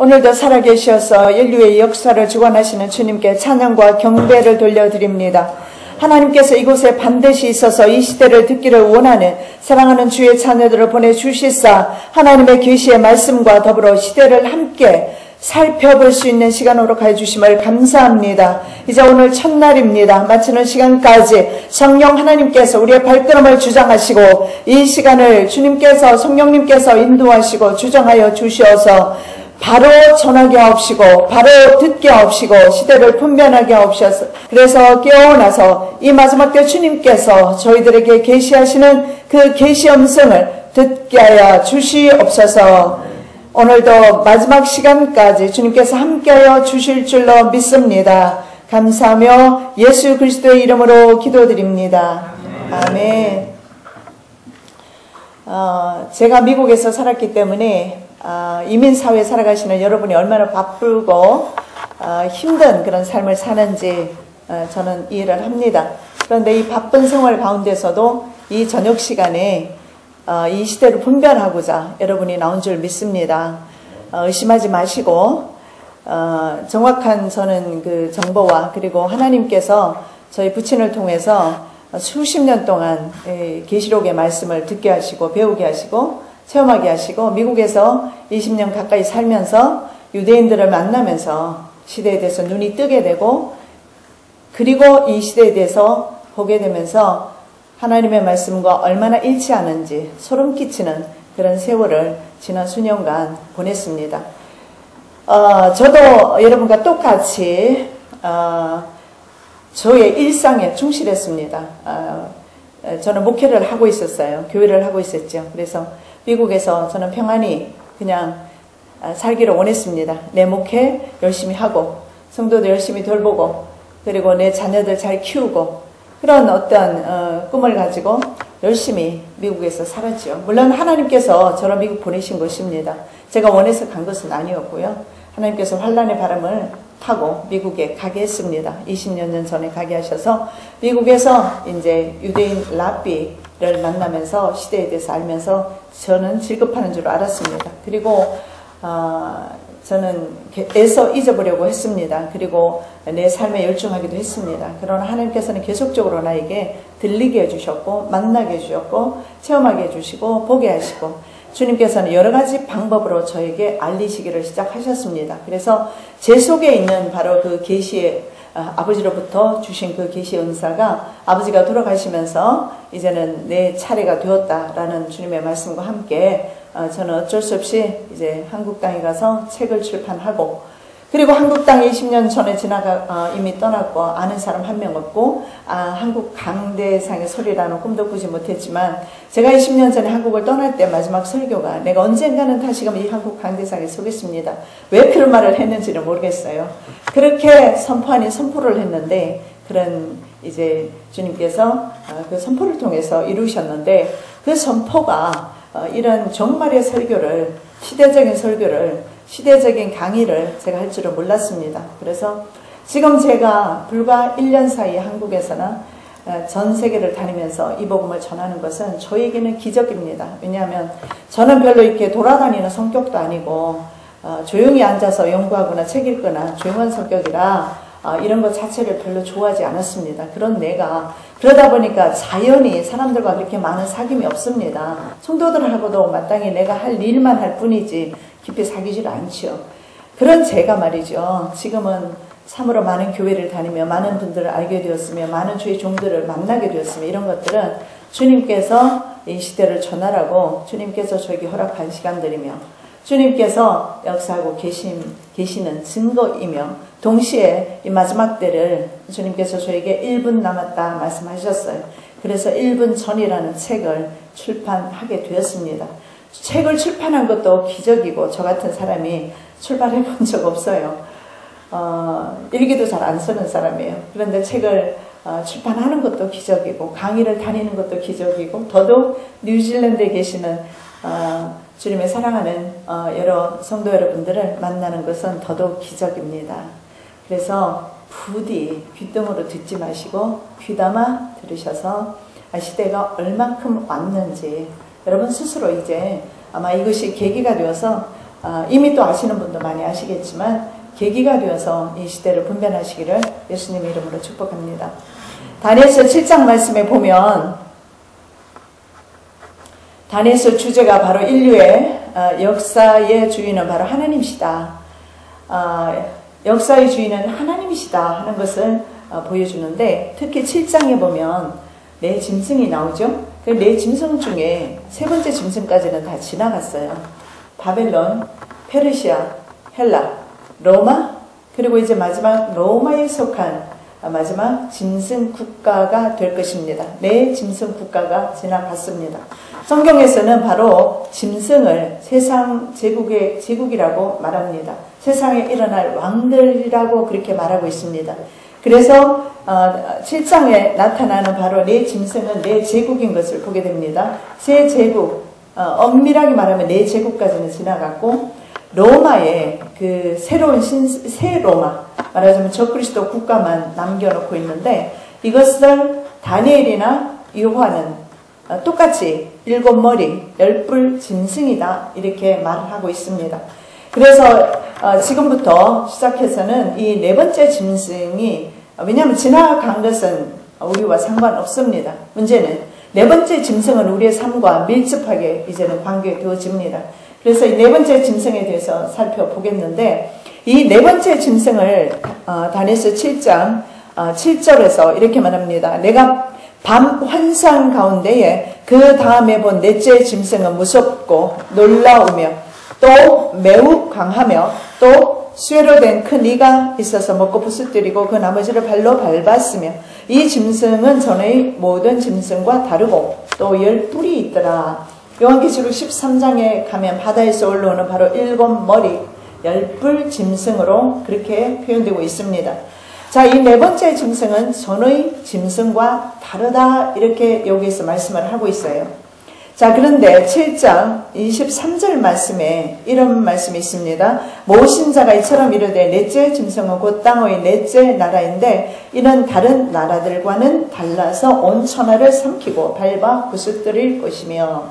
오늘도 살아계셔서 인류의 역사를 주관하시는 주님께 찬양과 경배를 돌려드립니다. 하나님께서 이곳에 반드시 있어서 이 시대를 듣기를 원하는 사랑하는 주의 자녀들을 보내주시사 하나님의 계시의 말씀과 더불어 시대를 함께 살펴볼 수 있는 시간으로 가해주심을 감사합니다. 이제 오늘 첫날입니다. 마치는 시간까지 성령 하나님께서 우리의 발걸음을 주장하시고 이 시간을 주님께서 성령님께서 인도하시고 주장하여 주시어서 바로 전하게 하옵시고 바로 듣게 하옵시고 시대를 분별하게 하옵소서. 그래서 깨어나서 이 마지막 때 주님께서 저희들에게 계시하시는 그 계시 음성을 듣게 하여 주시옵소서. 오늘도 마지막 시간까지 주님께서 함께하여 주실 줄로 믿습니다. 감사하며 예수 그리스도의 이름으로 기도드립니다. 아멘. 제가 미국에서 살았기 때문에 이민사회에 살아가시는 여러분이 얼마나 바쁘고 힘든 그런 삶을 사는지 저는 이해를 합니다. 그런데 이 바쁜 생활 가운데서도 이 저녁 시간에 이 시대를 분별하고자 여러분이 나온 줄 믿습니다. 의심하지 마시고 정확한 저는 그 정보와 그리고 하나님께서 저희 부친을 통해서 수십 년 동안 계시록의 말씀을 듣게 하시고 배우게 하시고 체험하게 하시고 미국에서 20년 가까이 살면서 유대인들을 만나면서 시대에 대해서 눈이 뜨게 되고 그리고 이 시대에 대해서 보게 되면서 하나님의 말씀과 얼마나 일치하는지 소름 끼치는 그런 세월을 지난 수년간 보냈습니다. 저도 여러분과 똑같이 저의 일상에 충실했습니다. 저는 목회를 하고 있었어요. 교회를 하고 있었죠. 그래서 미국에서 저는 평안히 그냥 살기를 원했습니다. 내 목회 열심히 하고 성도들 열심히 돌보고 그리고 내 자녀들 잘 키우고 그런 어떤 꿈을 가지고 열심히 미국에서 살았죠. 물론 하나님께서 저를 미국 보내신 것입니다. 제가 원해서 간 것은 아니었고요. 하나님께서 환란의 바람을 타고 미국에 가게 했습니다. 20년 전에 가게 하셔서 미국에서 이제 유대인 랍비를 만나면서 시대에 대해서 알면서 저는 질급하는 줄 알았습니다. 그리고 저는 애써 잊어보려고 했습니다. 그리고 내 삶에 열중하기도 했습니다. 그러나 하나님께서는 계속적으로 나에게 들리게 해주셨고 만나게 해주셨고 체험하게 해주시고 보게 하시고 주님께서는 여러 가지 방법으로 저에게 알리시기를 시작하셨습니다. 그래서 제 속에 있는 바로 그 계시의 아버지로부터 주신 그 계시의 은사가 아버지가 돌아가시면서 이제는 내 차례가 되었다라는 주님의 말씀과 함께 저는 어쩔 수 없이 이제 한국 땅에 가서 책을 출판하고 그리고 한국 땅에 20년 전에 이미 떠났고 아는 사람 한 명 없고 한국 강대상의 소리라는 꿈도 꾸지 못했지만 제가 20년 전에 한국을 떠날 때 마지막 설교가 내가 언젠가는 다시금 이 한국 강대상에 서겠습니다. 왜 그런 말을 했는지는 모르겠어요. 그렇게 선포 아닌 선포를 했는데 그런 이제 주님께서 그 선포를 통해서 이루셨는데 그 선포가 이런 종말의 설교를 시대적인 설교를 시대적인 강의를 제가 할 줄은 몰랐습니다. 그래서 지금 제가 불과 1년 사이에 한국에서나 전 세계를 다니면서 이 복음을 전하는 것은 저에게는 기적입니다. 왜냐하면 저는 별로 이렇게 돌아다니는 성격도 아니고 조용히 앉아서 연구하거나 책 읽거나 조용한 성격이라 이런 것 자체를 별로 좋아하지 않았습니다. 그러다 보니까 자연히 사람들과 그렇게 많은 사귐이 없습니다. 성도들하고도 마땅히 내가 할 일만 할 뿐이지 깊이 사귀질 않죠. 그런 제가 말이죠. 지금은 참으로 많은 교회를 다니며 많은 분들을 알게 되었으며 많은 주의 종들을 만나게 되었으며 이런 것들은 주님께서 이 시대를 전하라고 주님께서 저에게 허락한 시간들이며 주님께서 역사하고 계시는 증거이며 동시에 이 마지막 때를 주님께서 저에게 1분 남았다 말씀하셨어요. 그래서 1분 전이라는 책을 출판하게 되었습니다. 책을 출판한 것도 기적이고 저 같은 사람이 출판해 본 적 없어요. 일기도 잘 안 쓰는 사람이에요. 그런데 책을 출판하는 것도 기적이고 강의를 다니는 것도 기적이고 더더욱 뉴질랜드에 계시는 주님의 사랑하는 여러 성도 여러분들을 만나는 것은 더더욱 기적입니다. 그래서 부디 귓등으로 듣지 마시고 귀담아 들으셔서 시대가 얼만큼 왔는지 여러분 스스로 이제 아마 이것이 계기가 되어서 이미 또 아시는 분도 많이 아시겠지만 계기가 되어서 이 시대를 분별하시기를 예수님의 이름으로 축복합니다. 다니엘서 7장 말씀에 보면 다니엘서 주제가 바로 인류의 역사의 주인은 바로 하나님이시다. 역사의 주인은 하나님이시다 하는 것을 보여주는데, 특히 7장에 보면 네 짐승이 나오죠. 그 네 짐승 중에 세 번째 짐승까지는 다 지나갔어요. 바벨론, 페르시아, 헬라, 로마, 그리고 이제 마지막 로마에 속한 마지막 짐승 국가가 될 것입니다. 네 짐승 국가가 지나갔습니다. 성경에서는 바로 짐승을 세상 제국이라고 말합니다. 세상에 일어날 왕들이라고 그렇게 말하고 있습니다. 그래서 7장에 나타나는 바로 네 짐승은 네 제국인 것을 보게 됩니다. 세 제국, 엄밀하게 말하면 네 제국까지는 지나갔고, 로마의 그 새로운 새 로마, 말하자면 적그리스도 국가만 남겨놓고 있는데, 이것을 다니엘이나 요한은 똑같이 7머리 10뿔 짐승이다 이렇게 말을 하고 있습니다. 그래서 지금부터 시작해서는 이 네 번째 짐승이, 왜냐하면 지나간 것은 우리와 상관없습니다. 문제는 네 번째 짐승은 우리의 삶과 밀접하게 이제는 관계되어집니다. 그래서 이 네 번째 짐승에 대해서 살펴보겠는데, 이 네 번째 짐승을 다니엘서 7장 7절에서 이렇게 말합니다. 내가 밤 환상 가운데에 그 다음에 본 넷째 짐승은 무섭고 놀라우며 또 매우 강하며 또 쇠로 된 큰 이가 있어서 먹고 부스뜨리고 그 나머지를 발로 밟았으며, 이 짐승은 전의 모든 짐승과 다르고 또 10뿔이 있더라. 요한계시록 13장에 가면 바다에서 올라오는 바로 7머리 10뿔 짐승으로 그렇게 표현되고 있습니다. 자, 이 네 번째 짐승은 전의 짐승과 다르다 이렇게 여기에서 말씀을 하고 있어요. 자, 그런데 7장 23절 말씀에 이런 말씀이 있습니다. 모신 자가 이처럼 이르되 넷째 짐승은 곧 땅의 넷째 나라인데 이는 다른 나라들과는 달라서 온 천하를 삼키고 밟아 부수뜨릴 것이며.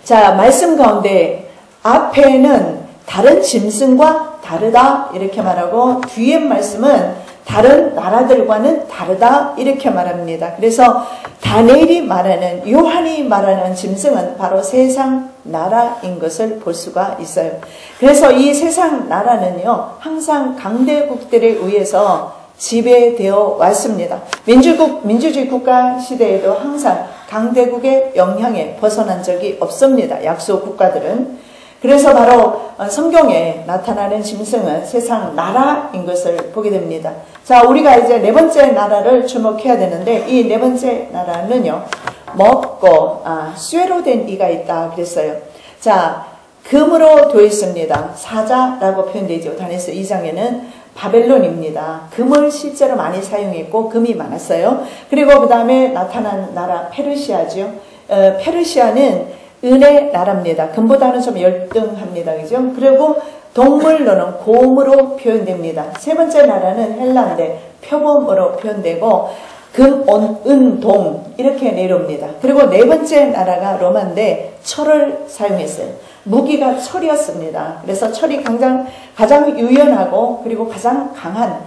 자, 말씀 가운데 앞에는 다른 짐승과 다르다 이렇게 말하고, 뒤에 말씀은 다른 나라들과는 다르다 이렇게 말합니다. 그래서 다니엘이 말하는, 요한이 말하는 짐승은 바로 세상 나라인 것을 볼 수가 있어요. 그래서 이 세상 나라는요, 항상 강대국들에 의해서 지배되어 왔습니다. 민주주의 국가 시대에도 항상 강대국의 영향에 벗어난 적이 없습니다. 약소 국가들은. 그래서 바로 성경에 나타나는 짐승은 세상 나라인 것을 보게 됩니다. 자, 우리가 이제 네 번째 나라를 주목해야 되는데, 이 네 번째 나라는요, 먹고 쇠로 된 이가 있다 그랬어요. 자, 금으로 되어 있습니다. 사자라고 표현되죠. 다니엘서 2장에는 바벨론입니다. 금을 실제로 많이 사용했고 금이 많았어요. 그리고 그 다음에 나타난 나라 페르시아죠. 페르시아는 은의 나라입니다. 금보다는 좀 열등합니다. 그죠? 그리고 동물로는 곰으로 표현됩니다. 세 번째 나라는 헬라인데 표범으로 표현되고 금, 은, 동 이렇게 내려옵니다. 그리고 네 번째 나라가 로마인데 철을 사용했어요. 무기가 철이었습니다. 그래서 철이 가장 유연하고 그리고 가장 강한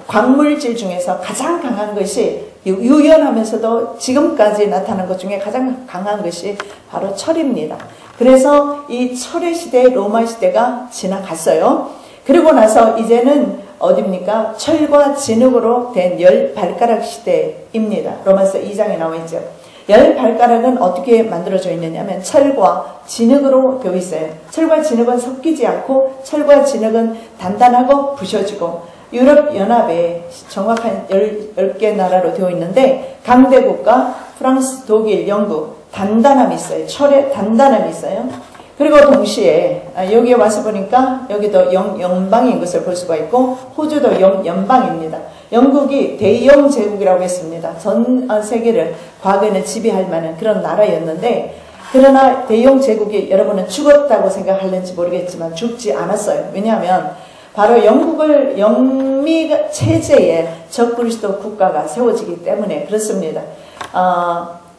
광물질 중에서 가장 강한 것이, 유연하면서도 지금까지 나타난 것 중에 가장 강한 것이 바로 철입니다. 그래서 이 철의 시대, 로마 시대가 지나갔어요. 그리고 나서 이제는 어디입니까? 철과 진흙으로 된 10발가락 시대입니다. 로마서 2장에 나와 있죠. 10발가락은 어떻게 만들어져 있느냐면 철과 진흙으로 되어 있어요. 철과 진흙은 섞이지 않고 철과 진흙은 단단하고 부셔지고, 유럽연합에 정확한 10개 나라로 되어 있는데 강대국가 프랑스, 독일, 영국 단단함이 있어요. 철에 단단함이 있어요. 그리고 동시에 여기에 와서 보니까 여기도 영방인 것을 볼 수가 있고, 호주도 연방입니다. 영국이 대영 제국이라고 했습니다. 전 세계를 과거에는 지배할 만한 그런 나라였는데, 그러나 대영 제국이 여러분은 죽었다고 생각하는지 모르겠지만 죽지 않았어요. 왜냐하면 바로 영미 체제의 적그리스도 국가가 세워지기 때문에 그렇습니다.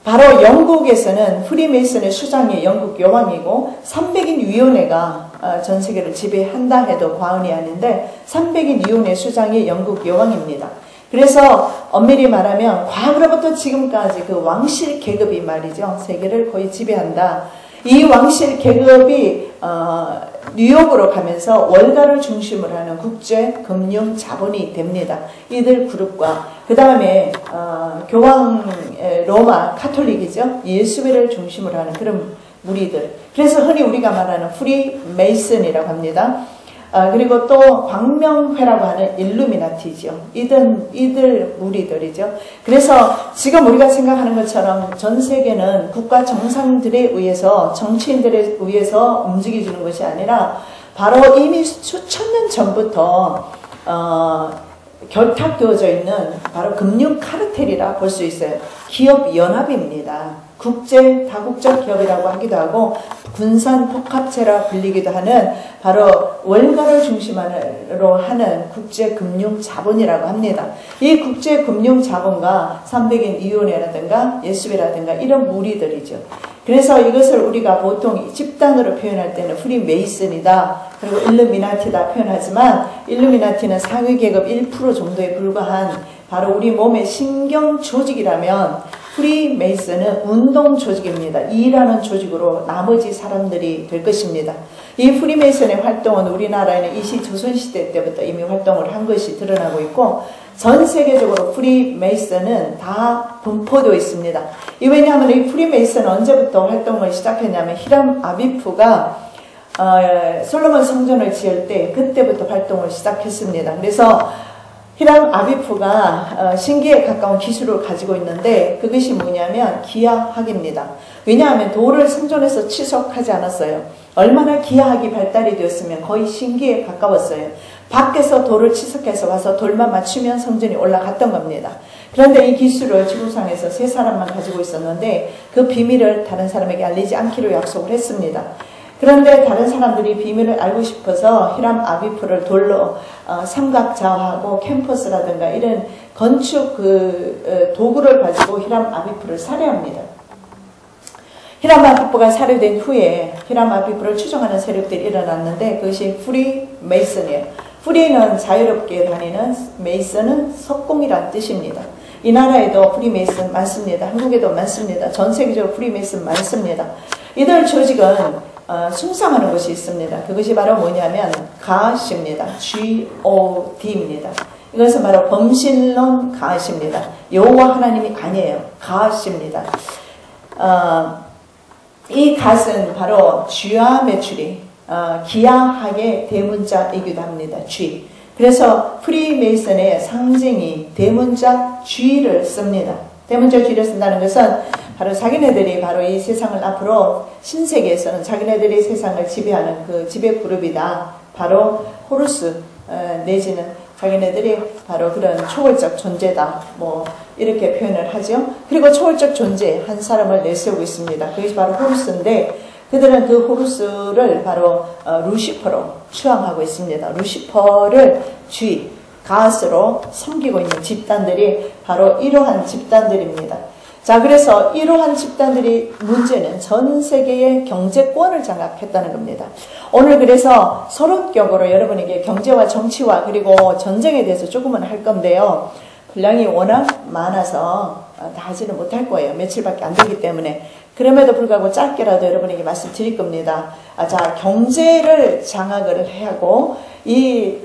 바로 영국에서는 프리메이슨의 수장이 영국 여왕이고 300인 위원회가 전 세계를 지배한다 해도 과언이 아닌데 300인 위원회 수장이 영국 여왕입니다. 그래서 엄밀히 말하면 과거로부터 지금까지 그 왕실 계급이 말이죠. 세계를 거의 지배한다. 이 왕실 계급이 뉴욕으로 가면서 월가를 중심으로 하는 국제 금융 자본이 됩니다. 이들 그룹과 그 다음에 교황 로마 카톨릭이죠. 예수회를 중심으로 하는 그런 무리들. 그래서 흔히 우리가 말하는 프리메이슨이라고 합니다. 그리고 또 광명회라고 하는 일루미나티죠. 이들 무리들이죠. 그래서 지금 우리가 생각하는 것처럼 전 세계는 국가 정상들에 의해서 정치인들에 의해서 움직여주는 것이 아니라 바로 이미 수천 년 전부터 결탁되어져 있는 바로 금융 카르텔이라 볼 수 있어요. 기업 연합입니다. 국제 다국적 기업이라고 하기도 하고 군산 복합체라 불리기도 하는 바로 월가를 중심으로 하는 국제금융자본이라고 합니다. 이 국제금융자본과 300인 위원회라든가 예수회라든가 이런 무리들이죠. 그래서 이것을 우리가 보통 집단으로 표현할 때는 프리메이슨이다. 그리고 일루미나티다 표현하지만 일루미나티는 상위계급 1% 정도에 불과한 바로 우리 몸의 신경 조직이라면 프리메이슨은 운동 조직입니다. 일하는 조직으로 나머지 사람들이 될 것입니다. 이 프리메이슨의 활동은 우리나라에는 이시 조선시대 때부터 이미 활동을 한 것이 드러나고 있고 전 세계적으로 프리메이슨은 다 분포되어 있습니다. 왜냐하면 이 프리메이슨은 언제부터 활동을 시작했냐면 히람 아비프가 솔로몬 성전을 지을 때 그때부터 활동을 시작했습니다. 그래서 히람 아비프가 신기에 가까운 기술을 가지고 있는데 그것이 뭐냐면 기하학입니다. 왜냐하면 돌을 성전에서 치석하지 않았어요. 얼마나 기하학이 발달이 되었으면 거의 신기에 가까웠어요. 밖에서 돌을 치석해서 와서 돌만 맞추면 성전이 올라갔던 겁니다. 그런데 이 기술을 지구상에서 3사람만 가지고 있었는데 그 비밀을 다른 사람에게 알리지 않기로 약속을 했습니다. 그런데 다른 사람들이 비밀을 알고 싶어서 히람 아비프를 돌로 삼각자하고 캠퍼스라든가 이런 건축 도구를 가지고 히람 아비프를 살해합니다. 히람 아비프가 살해된 후에 히람 아비프를 추종하는 세력들이 일어났는데 그것이 프리메이슨이에요. 프리는 자유롭게 다니는, 메이슨은 석공이란 뜻입니다. 이 나라에도 프리메이슨 많습니다. 한국에도 많습니다. 전 세계적으로 프리메이슨 많습니다. 이들 조직은 숭상하는 것이 있습니다. 그것이 바로 뭐냐면 가앗입니다. G-O-D입니다. 이것은 바로 범신론 가앗입니다. 여호와 하나님이 아니에요. 가앗입니다. 이 가앗은 바로 쥐와 메추리, 기하학의 대문자이기도 합니다. 쥐. 그래서 프리메이슨의 상징이 대문자 쥐를 씁니다. 대문자 쥐를 쓴다는 것은 바로 자기네들이 바로 이 세상을 앞으로 신세계에서는 자기네들이 세상을 지배하는 그 지배 그룹이다. 바로 호루스 내지는 자기네들이 바로 그런 초월적 존재다. 뭐 이렇게 표현을 하죠. 그리고 초월적 존재 한 사람을 내세우고 있습니다. 그것이 바로 호루스인데 그들은 그 호루스를 바로 루시퍼로 추앙하고 있습니다. 루시퍼를 쥐, 가앗으로 섬기고 있는 집단들이 바로 이러한 집단들입니다. 자, 그래서 이러한 집단들이 문제는 전 세계의 경제권을 장악했다는 겁니다. 오늘 그래서 서론격으로 여러분에게 경제와 정치와 그리고 전쟁에 대해서 조금은 할 건데요. 분량이 워낙 많아서 다 하지는 못할 거예요. 며칠밖에 안 되기 때문에. 그럼에도 불구하고 짧게라도 여러분에게 말씀드릴 겁니다. 자, 경제를 장악을 하고 이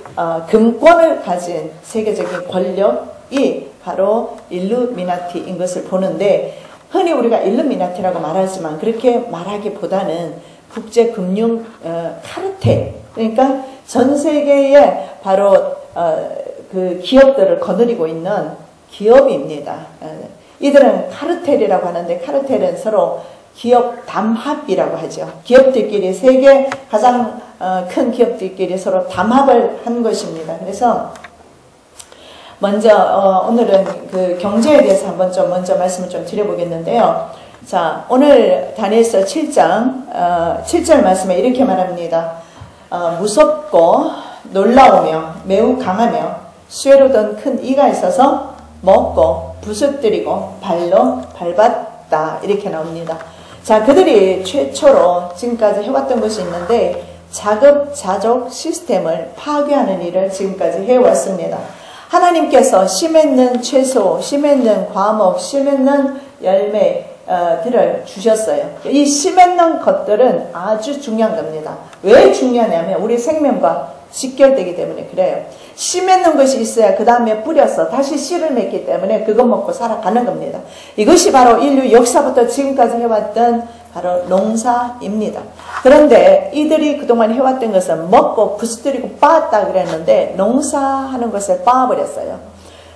금권을 가진 세계적인 권력이 바로 일루미나티인 것을 보는데 흔히 우리가 일루미나티라고 말하지만 그렇게 말하기보다는 국제금융 카르텔, 그러니까 전 세계에 바로 그 기업들을 거느리고 있는 기업입니다. 이들은 카르텔이라고 하는데 카르텔은 서로 기업 담합이라고 하죠. 기업들끼리 세계 가장 큰 기업들끼리 서로 담합을 한 것입니다. 그래서 먼저 오늘은 그 경제에 대해서 한번 좀 먼저 말씀을 좀 드려보겠는데요. 자, 오늘 다니엘서 7장 7절 말씀에 이렇게 말합니다. 무섭고 놀라우며 매우 강하며 쇠로 든 큰 이가 있어서 먹고 부서뜨리고 발로 밟아 해왔다 이렇게 나옵니다. 자, 그들이 최초로 지금까지 해왔던 것이 있는데 자급자족 시스템을 파괴하는 일을 지금까지 해왔습니다. 하나님께서 씨 맺는 채소, 씨 맺는 과목, 씨 맺는 열매들을 주셨어요. 이 씨 맺는 것들은 아주 중요한 겁니다. 왜 중요하냐면 우리 생명과 직결되기 때문에 그래요. 씨 맺는 것이 있어야 그 다음에 뿌려서 다시 씨를 맺기 때문에 그것 먹고 살아가는 겁니다. 이것이 바로 인류 역사부터 지금까지 해왔던 바로 농사입니다. 그런데 이들이 그동안 해왔던 것은 먹고 부스뜨리고 빻았다 그랬는데 농사하는 것을 빻아버렸어요.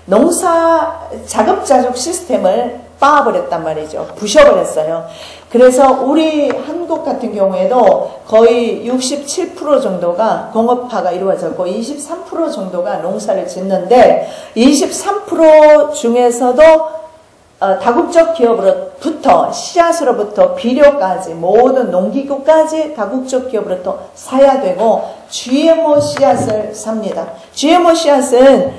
농사 자급자족 시스템을 빻아버렸단 말이죠. 부셔버렸어요. 그래서 우리 한국 같은 경우에도 거의 67% 정도가 공업화가 이루어졌고 23% 정도가 농사를 짓는데 23% 중에서도 다국적 기업으로부터 씨앗으로부터 비료까지 모든 농기구까지 다국적 기업으로부터 사야 되고 GMO 씨앗을 삽니다. GMO 씨앗은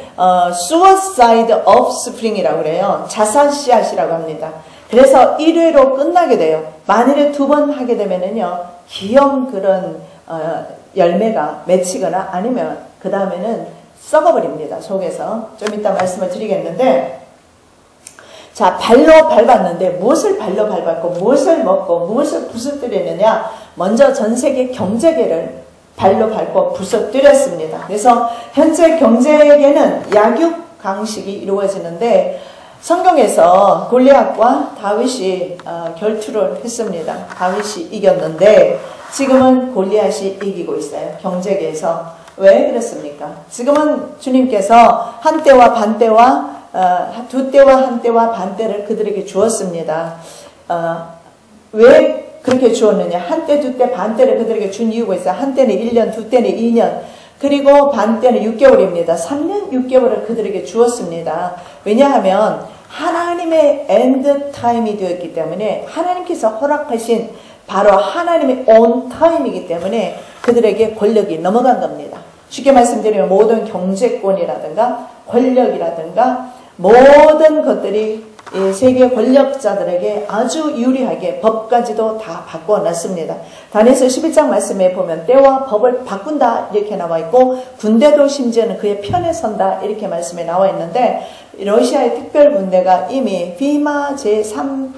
Suicide Offspring이라고 그래요. 자살 씨앗이라고 합니다. 그래서 1회로 끝나게 돼요. 만일에 2번 하게 되면은요 기형 그런 열매가 맺히거나 아니면 그 다음에는 썩어버립니다. 속에서. 좀 이따 말씀을 드리겠는데, 자, 발로 밟았는데 무엇을 발로 밟았고 무엇을 먹고 무엇을 부서뜨리느냐. 먼저 전 세계 경제계를 발로 밟고 부서뜨렸습니다. 그래서 현재 경제계는 약육 강식이 이루어지는데 성경에서 골리앗과 다윗이 결투를 했습니다. 다윗이 이겼는데 지금은 골리앗이 이기고 있어요. 경제계에서. 왜 그렇습니까? 지금은 주님께서 한때와 반때와 두 때와 한 때와 반 때를 그들에게 주었습니다. 왜 그렇게 주었느냐? 한 때, 두 때, 반 때를 그들에게 준 이유가 있어요. 한 때는 1년, 두 때는 2년, 그리고 반 때는 6개월입니다. 3년 6개월을 그들에게 주었습니다. 왜냐하면 하나님의 엔드 타임이 되었기 때문에 하나님께서 허락하신 바로 하나님의 온 타임이기 때문에 그들에게 권력이 넘어간 겁니다. 쉽게 말씀드리면 모든 경제권이라든가 권력이라든가 모든 것들이 세계 권력자들에게 아주 유리하게 법까지도 다 바꿔놨습니다. 다니엘서 11장 말씀에 보면 때와 법을 바꾼다 이렇게 나와 있고 군대도 심지어는 그의 편에 선다 이렇게 말씀에 나와 있는데 러시아의 특별군대가 이미 비마 제3지역으로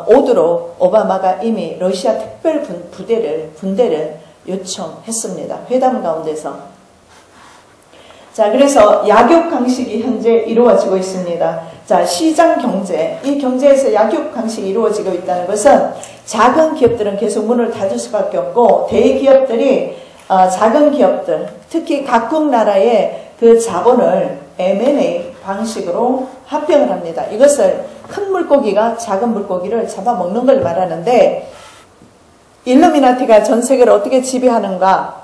오도록 오바마가 이미 러시아 군대를 요청했습니다. 회담 가운데서. 자, 그래서 약육 강식이 현재 이루어지고 있습니다. 자, 시장 경제, 이 경제에서 약육 강식이 이루어지고 있다는 것은 작은 기업들은 계속 문을 닫을 수밖에 없고 대기업들이 작은 기업들, 특히 각국 나라의 그 자본을 M&A 방식으로 합병을 합니다. 이것을 큰 물고기가 작은 물고기를 잡아먹는 걸 말하는데 일루미나티가 전 세계를 어떻게 지배하는가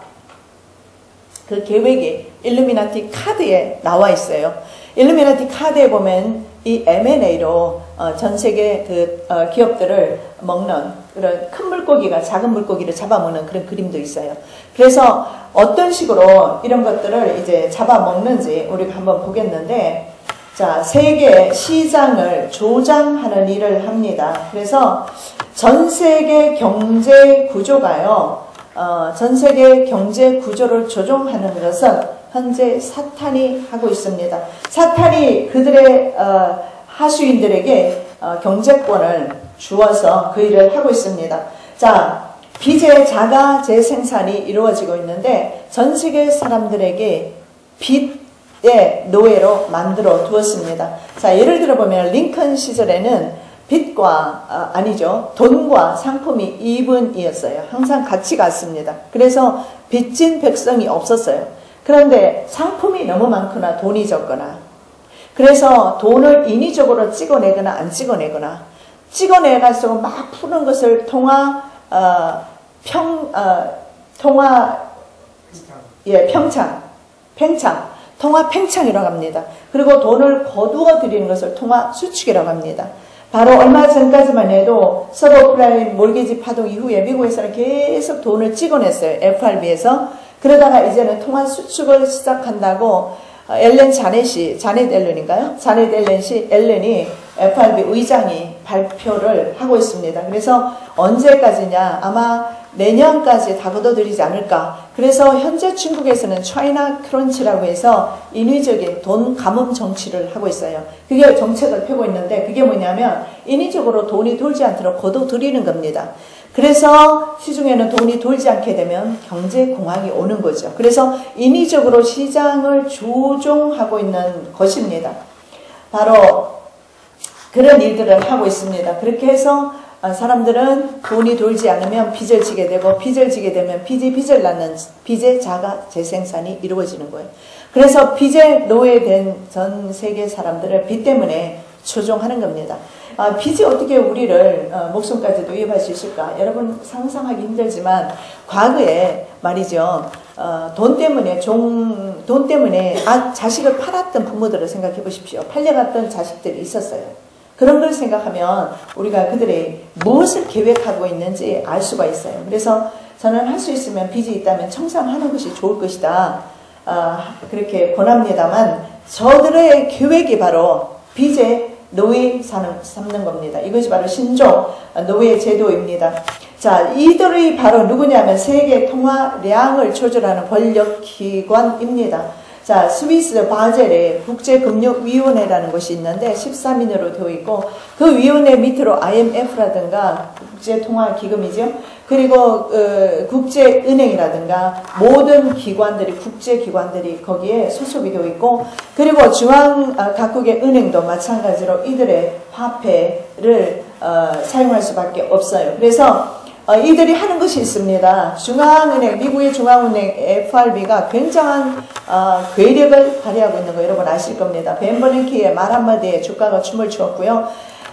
그 계획이 일루미나티 카드에 나와 있어요. 일루미나티 카드에 보면 이 M&A로 전 세계 그 기업들을 먹는 그런 큰 물고기가 작은 물고기를 잡아먹는 그런 그림도 있어요. 그래서 어떤 식으로 이런 것들을 이제 잡아먹는지 우리가 한번 보겠는데, 자, 세계 시장을 조장하는 일을 합니다. 그래서 전 세계 경제 구조가요, 전 세계 경제 구조를 조종하는 것은 현재 사탄이 하고 있습니다. 사탄이 그들의 하수인들에게 경제권을 주어서 그 일을 하고 있습니다. 자, 빚의 자가 재생산이 이루어지고 있는데 전 세계 사람들에게 빚의 노예로 만들어 두었습니다. 자, 예를 들어 보면 링컨 시절에는 빚과 돈과 상품이 이분이었어요. 항상 같이 갔습니다. 그래서 빚진 백성이 없었어요. 그런데 상품이 너무 많거나 돈이 적거나, 그래서 돈을 인위적으로 찍어내거나 안 찍어내거나, 찍어내가지고 막 푸는 것을 통화 팽창이라고 합니다. 그리고 돈을 거두어 들이는 것을 통화 수축이라고 합니다. 바로 얼마 전까지만 해도 서브프라임 몰기지 파동 이후에 미국에서는 계속 돈을 찍어냈어요. FRB에서. 그러다가 이제는 통화 수축을 시작한다고 자넷 앨런이 FRB 의장이 발표를 하고 있습니다. 그래서 언제까지냐? 아마 내년까지 다 걷어들이지 않을까. 그래서 현재 중국에서는 차이나 크런치라고 해서 인위적인 돈 감음 정치를 하고 있어요. 그게 정책을 펴고 있는데 그게 뭐냐면 인위적으로 돈이 돌지 않도록 걷어들이는 겁니다. 그래서 시중에는 돈이 돌지 않게 되면 경제 공황이 오는 거죠. 그래서 인위적으로 시장을 조종하고 있는 것입니다. 바로 그런 일들을 하고 있습니다. 그렇게 해서 사람들은 돈이 돌지 않으면 빚을 지게 되고 빚을 지게 되면 빚을 낳는 빚의 자가 재생산이 이루어지는 거예요. 그래서 빚에 노예된 전 세계 사람들을 빚 때문에 조종하는 겁니다. 빚이 어떻게 우리를 목숨까지도 위협할 수 있을까? 여러분 상상하기 힘들지만 과거에 말이죠. 돈 때문에 자식을 팔았던 부모들을 생각해 보십시오. 팔려갔던 자식들이 있었어요. 그런 걸 생각하면 우리가 그들의 무엇을 계획하고 있는지 알 수가 있어요. 그래서 저는 할 수 있으면 빚이 있다면 청산하는 것이 좋을 것이다. 그렇게 권합니다만 저들의 계획이 바로 빚의 노예 삼는 겁니다. 이것이 바로 신종 노예 제도입니다. 자, 이들이 바로 누구냐면 세계 통화량을 조절하는 권력기관입니다. 자, 스위스 바젤에 국제금융위원회라는 것이 있는데 13인으로 되어 있고 그 위원회 밑으로 IMF라든가 국제통화기금이죠. 그리고 국제은행이라든가 모든 기관들이 국제기관들이 거기에 소속이 되어 있고 그리고 각국의 은행도 마찬가지로 이들의 화폐를 사용할 수밖에 없어요. 그래서 이들이 하는 것이 있습니다. 중앙은행, 미국의 중앙은행 FRB가 굉장한 괴력을 발휘하고 있는 거 여러분 아실 겁니다. 벤 버냉키의 말 한마디에 주가가 춤을 추었고요.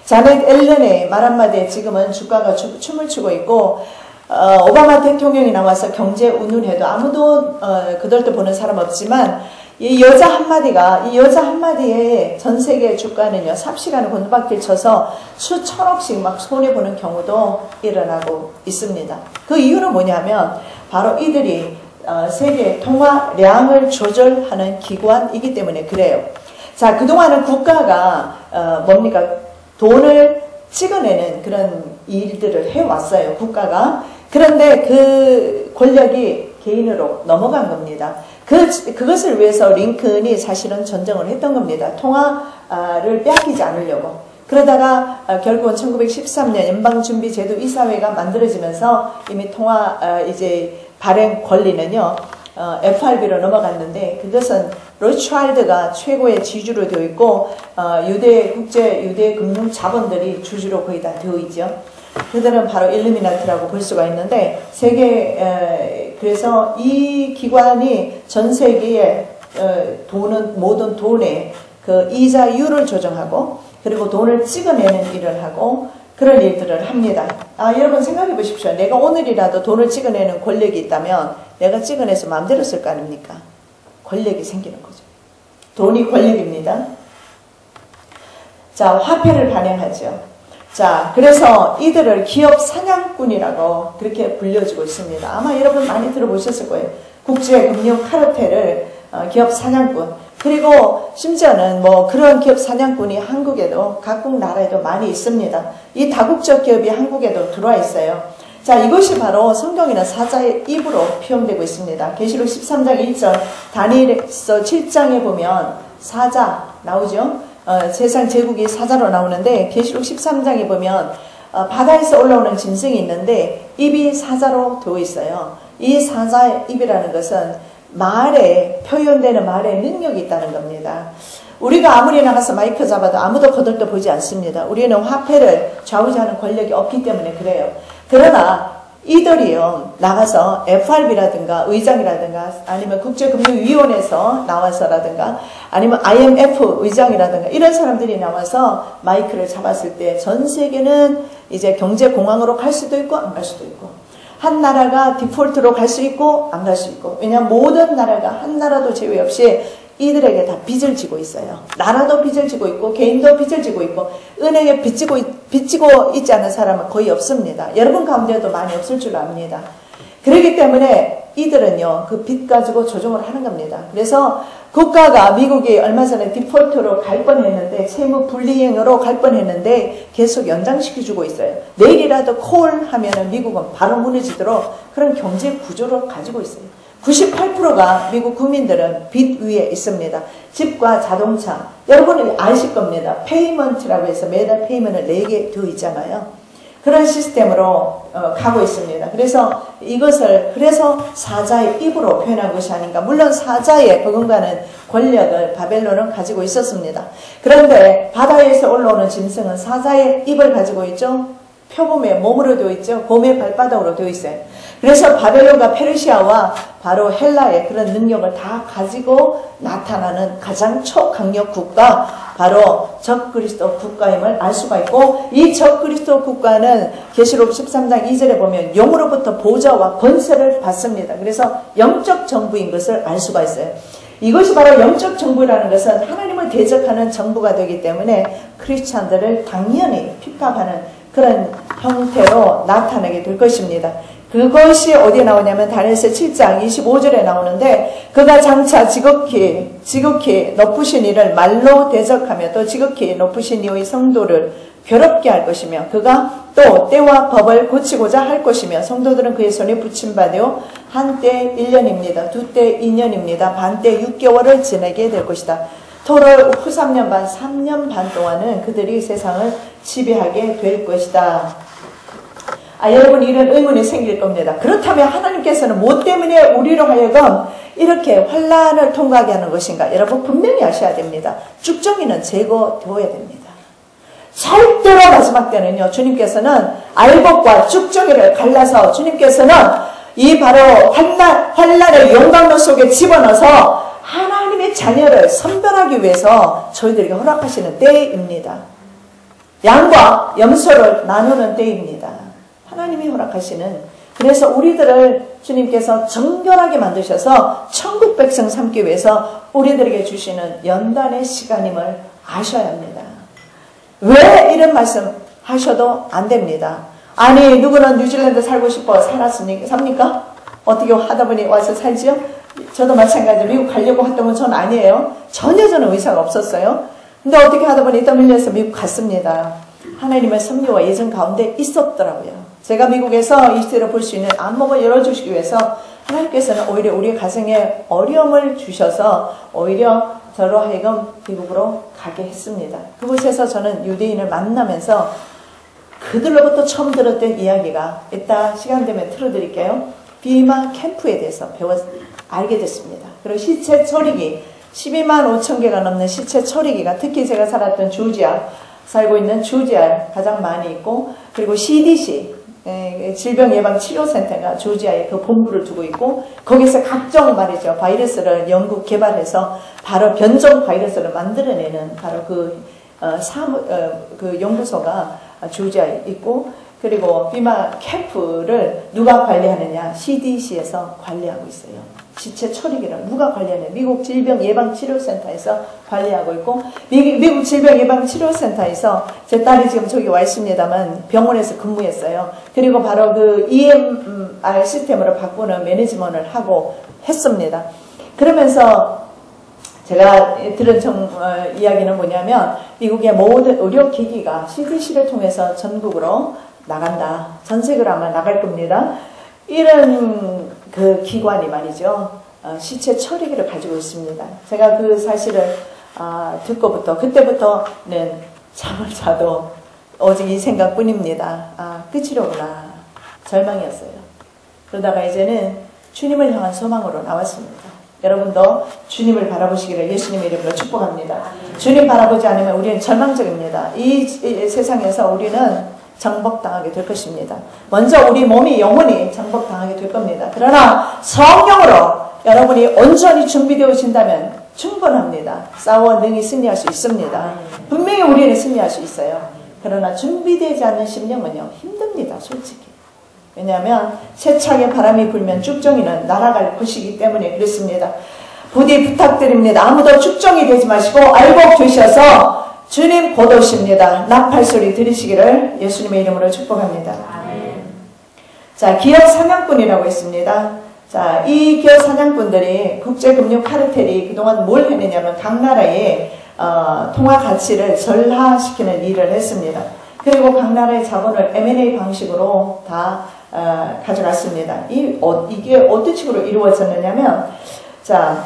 자넷 앨런의 말 한마디에 지금은 주가가 춤을 추고 있고 오바마 대통령이 나와서 경제 운운해도 아무도 그들도 보는 사람 없지만 이 여자 한마디에 전 세계 주가는요, 삽시간에 곤두박질 쳐서 수천억씩 막 손해보는 경우도 일어나고 있습니다. 그 이유는 뭐냐면, 바로 이들이, 세계 통화량을 조절하는 기관이기 때문에 그래요. 자, 그동안은 국가가, 돈을 찍어내는 그런 일들을 해왔어요, 국가가. 그런데 그 권력이 개인으로 넘어간 겁니다. 그것을 위해서 링컨이 사실은 전쟁을 했던 겁니다. 통화를 빼앗기지 않으려고. 그러다가 결국은 1913년 연방준비제도 이사회가 만들어지면서 이미 발행 권리는요, FRB로 넘어갔는데 그것은 로츠차일드가 최고의 지주로 되어 있고 국제 유대 금융 자본들이 주주로 거의 다 되어 있죠. 그들은 바로 일루미나티라고 볼 수가 있는데 그래서 이 기관이 전 세계의 모든 돈의 그 이자율을 조정하고 그리고 돈을 찍어내는 일을 하고 그런 일들을 합니다. 여러분 생각해 보십시오. 내가 오늘이라도 돈을 찍어내는 권력이 있다면 내가 찍어내서 마음대로 쓸 거 아닙니까? 권력이 생기는 거죠. 돈이 권력입니다. 자, 화폐를 발행하죠. 자, 그래서 이들을 기업 사냥꾼이라고 그렇게 불려지고 있습니다. 아마 여러분 많이 들어보셨을 거예요. 국제금융 카르텔을 기업 사냥꾼. 그리고 심지어는 그런 기업 사냥꾼이 한국에도 각국 나라에도 많이 있습니다. 이 다국적 기업이 한국에도 들어와 있어요. 자, 이것이 바로 성경에는 사자의 입으로 표현되고 있습니다. 계시록 13장 1절, 다니엘서 7장에 보면 사자 나오죠? 세상 제국이 사자로 나오는데 계시록 13장에 보면 바다에서 올라오는 짐승이 있는데 입이 사자로 되어 있어요. 이 사자의 입이라는 것은 표현되는 말에 능력이 있다는 겁니다. 우리가 아무리 나가서 마이크 잡아도 아무도 거들떠 보지 않습니다. 우리는 화폐를 좌우지하는 권력이 없기 때문에 그래요. 그러나 이들이요, 나가서 FRB라든가 의장이라든가 아니면 국제금융위원회에서 나와서라든가 아니면 IMF 의장이라든가 이런 사람들이 나와서 마이크를 잡았을 때 전 세계는 이제 경제공황으로 갈 수도 있고 안 갈 수도 있고 한 나라가 디폴트로 갈 수 있고 안 갈 수 있고 왜냐하면 모든 나라가 한 나라도 제외 없이 이들에게 다 빚을 지고 있어요. 나라도 빚을 지고 있고 개인도 빚을 지고 있고 은행에 빚지고 있지 않은 사람은 거의 없습니다. 여러분 가운데도 많이 없을 줄 압니다. 그렇기 때문에 이들은요, 그 빚 가지고 조종을 하는 겁니다. 그래서 국가가, 미국이 얼마 전에 디폴트로 갈 뻔했는데, 채무 불이행으로 갈 뻔했는데 계속 연장시켜주고 있어요. 내일이라도 콜 하면은 미국은 바로 무너지도록 그런 경제 구조를 가지고 있어요. 98%가 미국 국민들은 빚 위에 있습니다. 집과 자동차, 여러분이 아실 겁니다. 페이먼트라고 해서 매달 페이먼트를 내게 되어 있잖아요. 그런 시스템으로 가고 있습니다. 그래서 그래서 사자의 입으로 표현한 것이 아닌가. 물론 사자의 버금가는 권력을 바벨론은 가지고 있었습니다. 그런데 바다에서 올라오는 짐승은 사자의 입을 가지고 있죠. 표범의 몸으로 되어 있죠. 곰의 발바닥으로 되어 있어요. 그래서 바벨론과 페르시아와 바로 헬라의 그런 능력을 다 가지고 나타나는 가장 초강력 국가, 바로 적그리스도 국가임을 알 수가 있고, 이 적그리스도 국가는 계시록 13장 2절에 보면 영으로부터 보좌와 권세를 받습니다. 그래서 영적 정부인 것을 알 수가 있어요. 이것이 바로 영적 정부라는 것은 하나님을 대적하는 정부가 되기 때문에 크리스찬들을 당연히 핍박하는 그런 형태로 나타나게 될 것입니다. 그것이 어디에 나오냐면 다니엘서 7장 25절에 나오는데, 그가 장차 지극히 높으신 이를 말로 대적하며 또 지극히 높으신 이의 성도를 괴롭게 할 것이며, 그가 또 때와 법을 고치고자 할 것이며, 성도들은 그의 손에 붙임받으요 한때 1년입니다. 두때 2년입니다. 반때 6개월을 지내게 될 것이다. 토를 후 3년 반, 3년 반 동안은 그들이 세상을 지배하게 될 것이다. 여러분, 이런 의문이 생길 겁니다. 그렇다면 하나님께서는 뭐 때문에 우리로 하여금 이렇게 환란을 통과하게 하는 것인가? 여러분 분명히 아셔야 됩니다. 쭉정이는 제거되어야 됩니다. 절대로 마지막 때는요, 주님께서는 알곡과 쭉정이를 갈라서 주님께서는 이 바로 환란의 용광로 속에 집어넣어서 하나님의 자녀를 선별하기 위해서 저희들에게 허락하시는 때입니다. 양과 염소를 나누는 때입니다. 하나님이 허락하시는, 그래서 우리들을 주님께서 정결하게 만드셔서 천국 백성 삼기 위해서 우리들에게 주시는 연단의 시간임을 아셔야 합니다. 왜 이런 말씀 하셔도 안 됩니다. 아니, 누구는 뉴질랜드 살고 싶어 삽니까? 어떻게 하다 보니 와서 살지요? 저도 마찬가지로 미국 가려고 했던 건 전 아니에요. 전혀 저는 의사가 없었어요. 근데 어떻게 하다 보니 떠밀려서 미국 갔습니다. 하나님의 섭리와 예정 가운데 있었더라고요. 제가 미국에서 이 시대를 볼 수 있는 안목을 열어주시기 위해서 하나님께서는 오히려 우리 가정에 어려움을 주셔서 오히려 저로 하여금 미국으로 가게 했습니다. 그곳에서 저는 유대인을 만나면서 그들로부터 처음 들었던 이야기가, 이따 시간 되면 틀어드릴게요. 비마 캠프에 대해서 알게 됐습니다. 그리고 시체 처리기, 12만 5천 개가 넘는 시체 처리기가, 특히 제가 살았던 살고 있는 조지아에 가장 많이 있고, 그리고 CDC, 질병예방치료센터가 조지아에 그 본부를 두고 있고, 거기서 각종 말이죠, 바이러스를 연구 개발해서 바로 변종 바이러스를 만들어내는 바로 그 연구소가 조지아에 있고, 그리고 비마 캠프를 누가 관리하느냐? CDC에서 관리하고 있어요. 시체 처리기를 누가 관리하느냐? 미국 질병예방치료센터에서 관리하고 있고, 미국 질병예방치료센터에서 제 딸이 지금 저기 와 있습니다만 병원에서 근무했어요. 그리고 바로 그 EMR 시스템으로 바꾸는 매니지먼트를 하고 했습니다. 그러면서 제가 들은 이야기는 뭐냐면, 미국의 모든 의료기기가 CDC를 통해서 전국으로 나간다. 전 세계로 아마 나갈 겁니다. 이런 그 기관이 말이죠, 시체 처리기를 가지고 있습니다. 제가 그 사실을 듣고부터, 그때부터는 잠을 자도 오직 이 생각뿐입니다. 끝이로구나. 절망이었어요. 그러다가 이제는 주님을 향한 소망으로 나왔습니다. 여러분도 주님을 바라보시기를 예수님의 이름으로 축복합니다. 주님 바라보지 않으면 우리는 절망적입니다. 이 세상에서 우리는 정복당하게 될 것입니다. 먼저 우리 몸이 영혼이 정복당하게 될 겁니다. 그러나 성령으로 여러분이 온전히 준비되어진다면 충분합니다. 싸워 능히 승리할 수 있습니다. 분명히 우리는 승리할 수 있어요. 그러나 준비되지 않는 심령은요, 힘듭니다. 솔직히. 왜냐하면 세차게 바람이 불면 쭉정이는 날아갈 것이기 때문에 그렇습니다. 부디 부탁드립니다. 아무도 쭉정이 되지 마시고 알곡 되셔서 주님 곧 오십니다. 나팔소리 들으시기를 예수님의 이름으로 축복합니다. 자, 기업 사냥꾼이라고 있습니다. 자, 이 기업 사냥꾼들이 국제금융 카르텔이 그동안 뭘 했느냐면 각 나라의 통화 가치를 절하시키는 일을 했습니다. 그리고 각 나라의 자본을 M&A 방식으로 다 가져갔습니다. 이게 어떤 식으로 이루어졌느냐면, 자,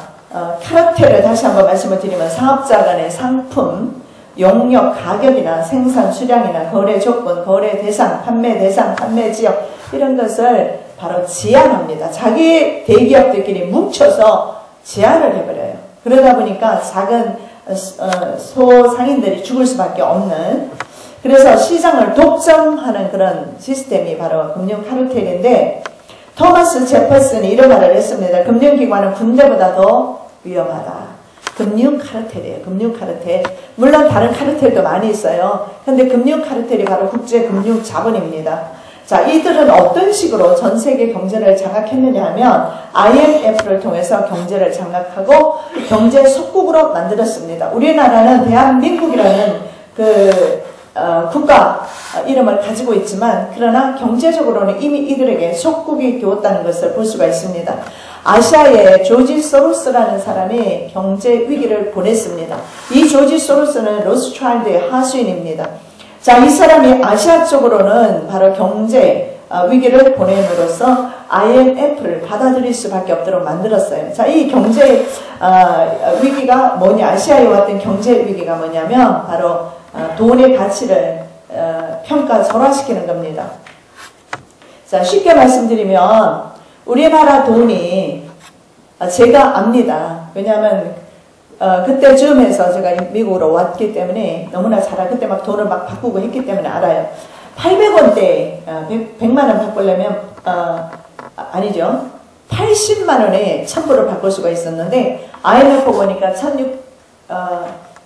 카르텔을 다시 한번 말씀을 드리면 사업자 간의 상품, 용역, 가격이나 생산 수량이나 거래 조건, 거래 대상, 판매 대상, 판매 지역 이런 것을 바로 제한합니다. 자기 대기업들끼리 뭉쳐서 제한을 해버려요. 그러다 보니까 작은 소상인들이 죽을 수밖에 없는, 그래서 시장을 독점하는 그런 시스템이 바로 금융 카르텔인데, 토마스 제퍼슨이 이런 말을 했습니다. 금융기관은 군대보다 더 위험하다. 금융 카르텔이에요. 금융 카르텔. 물론 다른 카르텔도 많이 있어요. 근데 금융 카르텔이 바로 국제 금융 자본입니다. 자, 이들은 어떤 식으로 전 세계 경제를 장악했느냐 하면 IMF를 통해서 경제를 장악하고 경제 속국으로 만들었습니다. 우리나라는 대한민국이라는 국가 이름을 가지고 있지만, 그러나 경제적으로는 이미 이들에게 속국이 되었다는 것을 볼 수가 있습니다. 아시아에 조지 소로스라는 사람이 경제 위기를 보냈습니다. 이 조지 소로스는 로스차일드의 하수인입니다. 자, 이 사람이 아시아 쪽으로는 바로 경제 위기를 보냄으로써 IMF를 받아들일 수밖에 없도록 만들었어요. 자, 이 경제 위기가 뭐냐, 아시아에 왔던 경제 위기가 뭐냐면 바로 돈의 가치를 평가 절하시키는 겁니다. 자, 쉽게 말씀드리면 우리나라 돈이, 제가 압니다. 왜냐하면 그때쯤에서 제가 미국으로 왔기 때문에 너무나 잘 알아요. 그때 막 돈을 막 바꾸고 했기 때문에 알아요. 800원대 100만원 바꾸려면 아니죠. 80만원에 1000불을 바꿀 수가 있었는데, IMF 보니까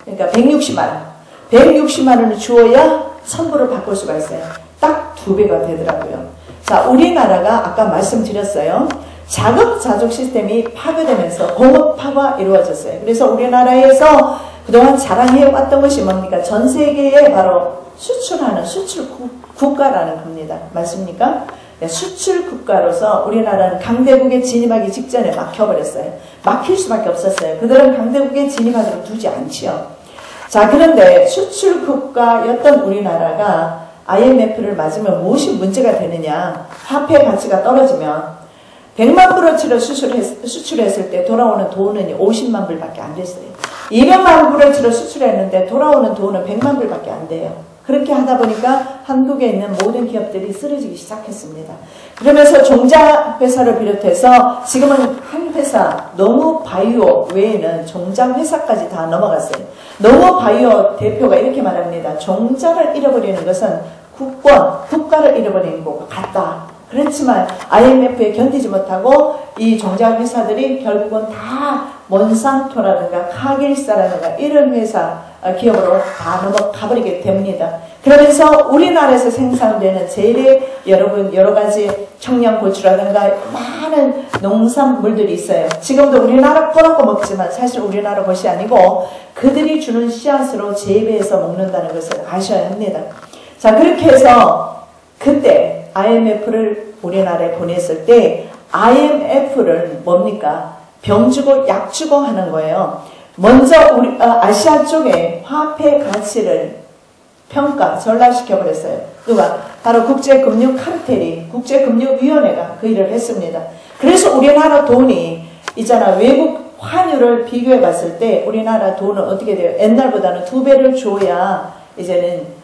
그러니까 160만원 160만원을 주어야 1000불을 바꿀 수가 있어요. 딱 2배가 되더라고요. 자, 우리나라가 아까 말씀드렸어요. 자급자족 시스템이 파괴되면서 공업화가 이루어졌어요. 그래서 우리나라에서 그동안 자랑해왔던 것이 뭡니까? 전 세계에 바로 수출하는 수출 국가라는 겁니다. 맞습니까? 네, 수출 국가로서 우리나라는 강대국에 진입하기 직전에 막혀버렸어요. 막힐 수밖에 없었어요. 그들은 강대국에 진입하도록 두지 않지요. 자, 그런데 수출 국가였던 우리나라가 IMF를 맞으면 무엇이 문제가 되느냐? 화폐 가치가 떨어지면 100만 불어치를 수출했을 때 돌아오는 돈은 50만 불밖에 안 됐어요. 200만 불어치를 수출했는데 돌아오는 돈은 100만 불밖에 안 돼요. 그렇게 하다 보니까 한국에 있는 모든 기업들이 쓰러지기 시작했습니다. 그러면서 종자회사를 비롯해서 지금은 한 회사, 너무바이오 외에는 종자회사까지 다 넘어갔어요. 너무바이오 대표가 이렇게 말합니다. 종자를 잃어버리는 것은 국가를 잃어버리는 것과 같다. 그렇지만 IMF에 견디지 못하고 이 종자회사들이 결국은 다 몬산토라든가 카길사라든가 이런 회사, 기업으로 다 넘어가버리게 됩니다. 그러면서 우리나라에서 생산되는 재래 여러 가지 청양고추라든가 많은 농산물들이 있어요. 지금도 우리나라 거라고 먹지만 사실 우리나라 것이 아니고 그들이 주는 씨앗으로 재배해서 먹는다는 것을 아셔야 합니다. 자, 그렇게 해서 그때 IMF를 우리나라에 보냈을 때 IMF를 뭡니까? 병 주고 약 주고 하는 거예요. 먼저 우리 아시아 쪽에 화폐 가치를 평가 전락시켜 버렸어요. 누가? 바로 국제금융 카르텔이, 국제금융위원회가 그 일을 했습니다. 그래서 우리나라 돈이 있잖아, 외국 환율을 비교해 봤을 때 우리나라 돈은 어떻게 돼요? 옛날보다는 2배를 줘야 이제는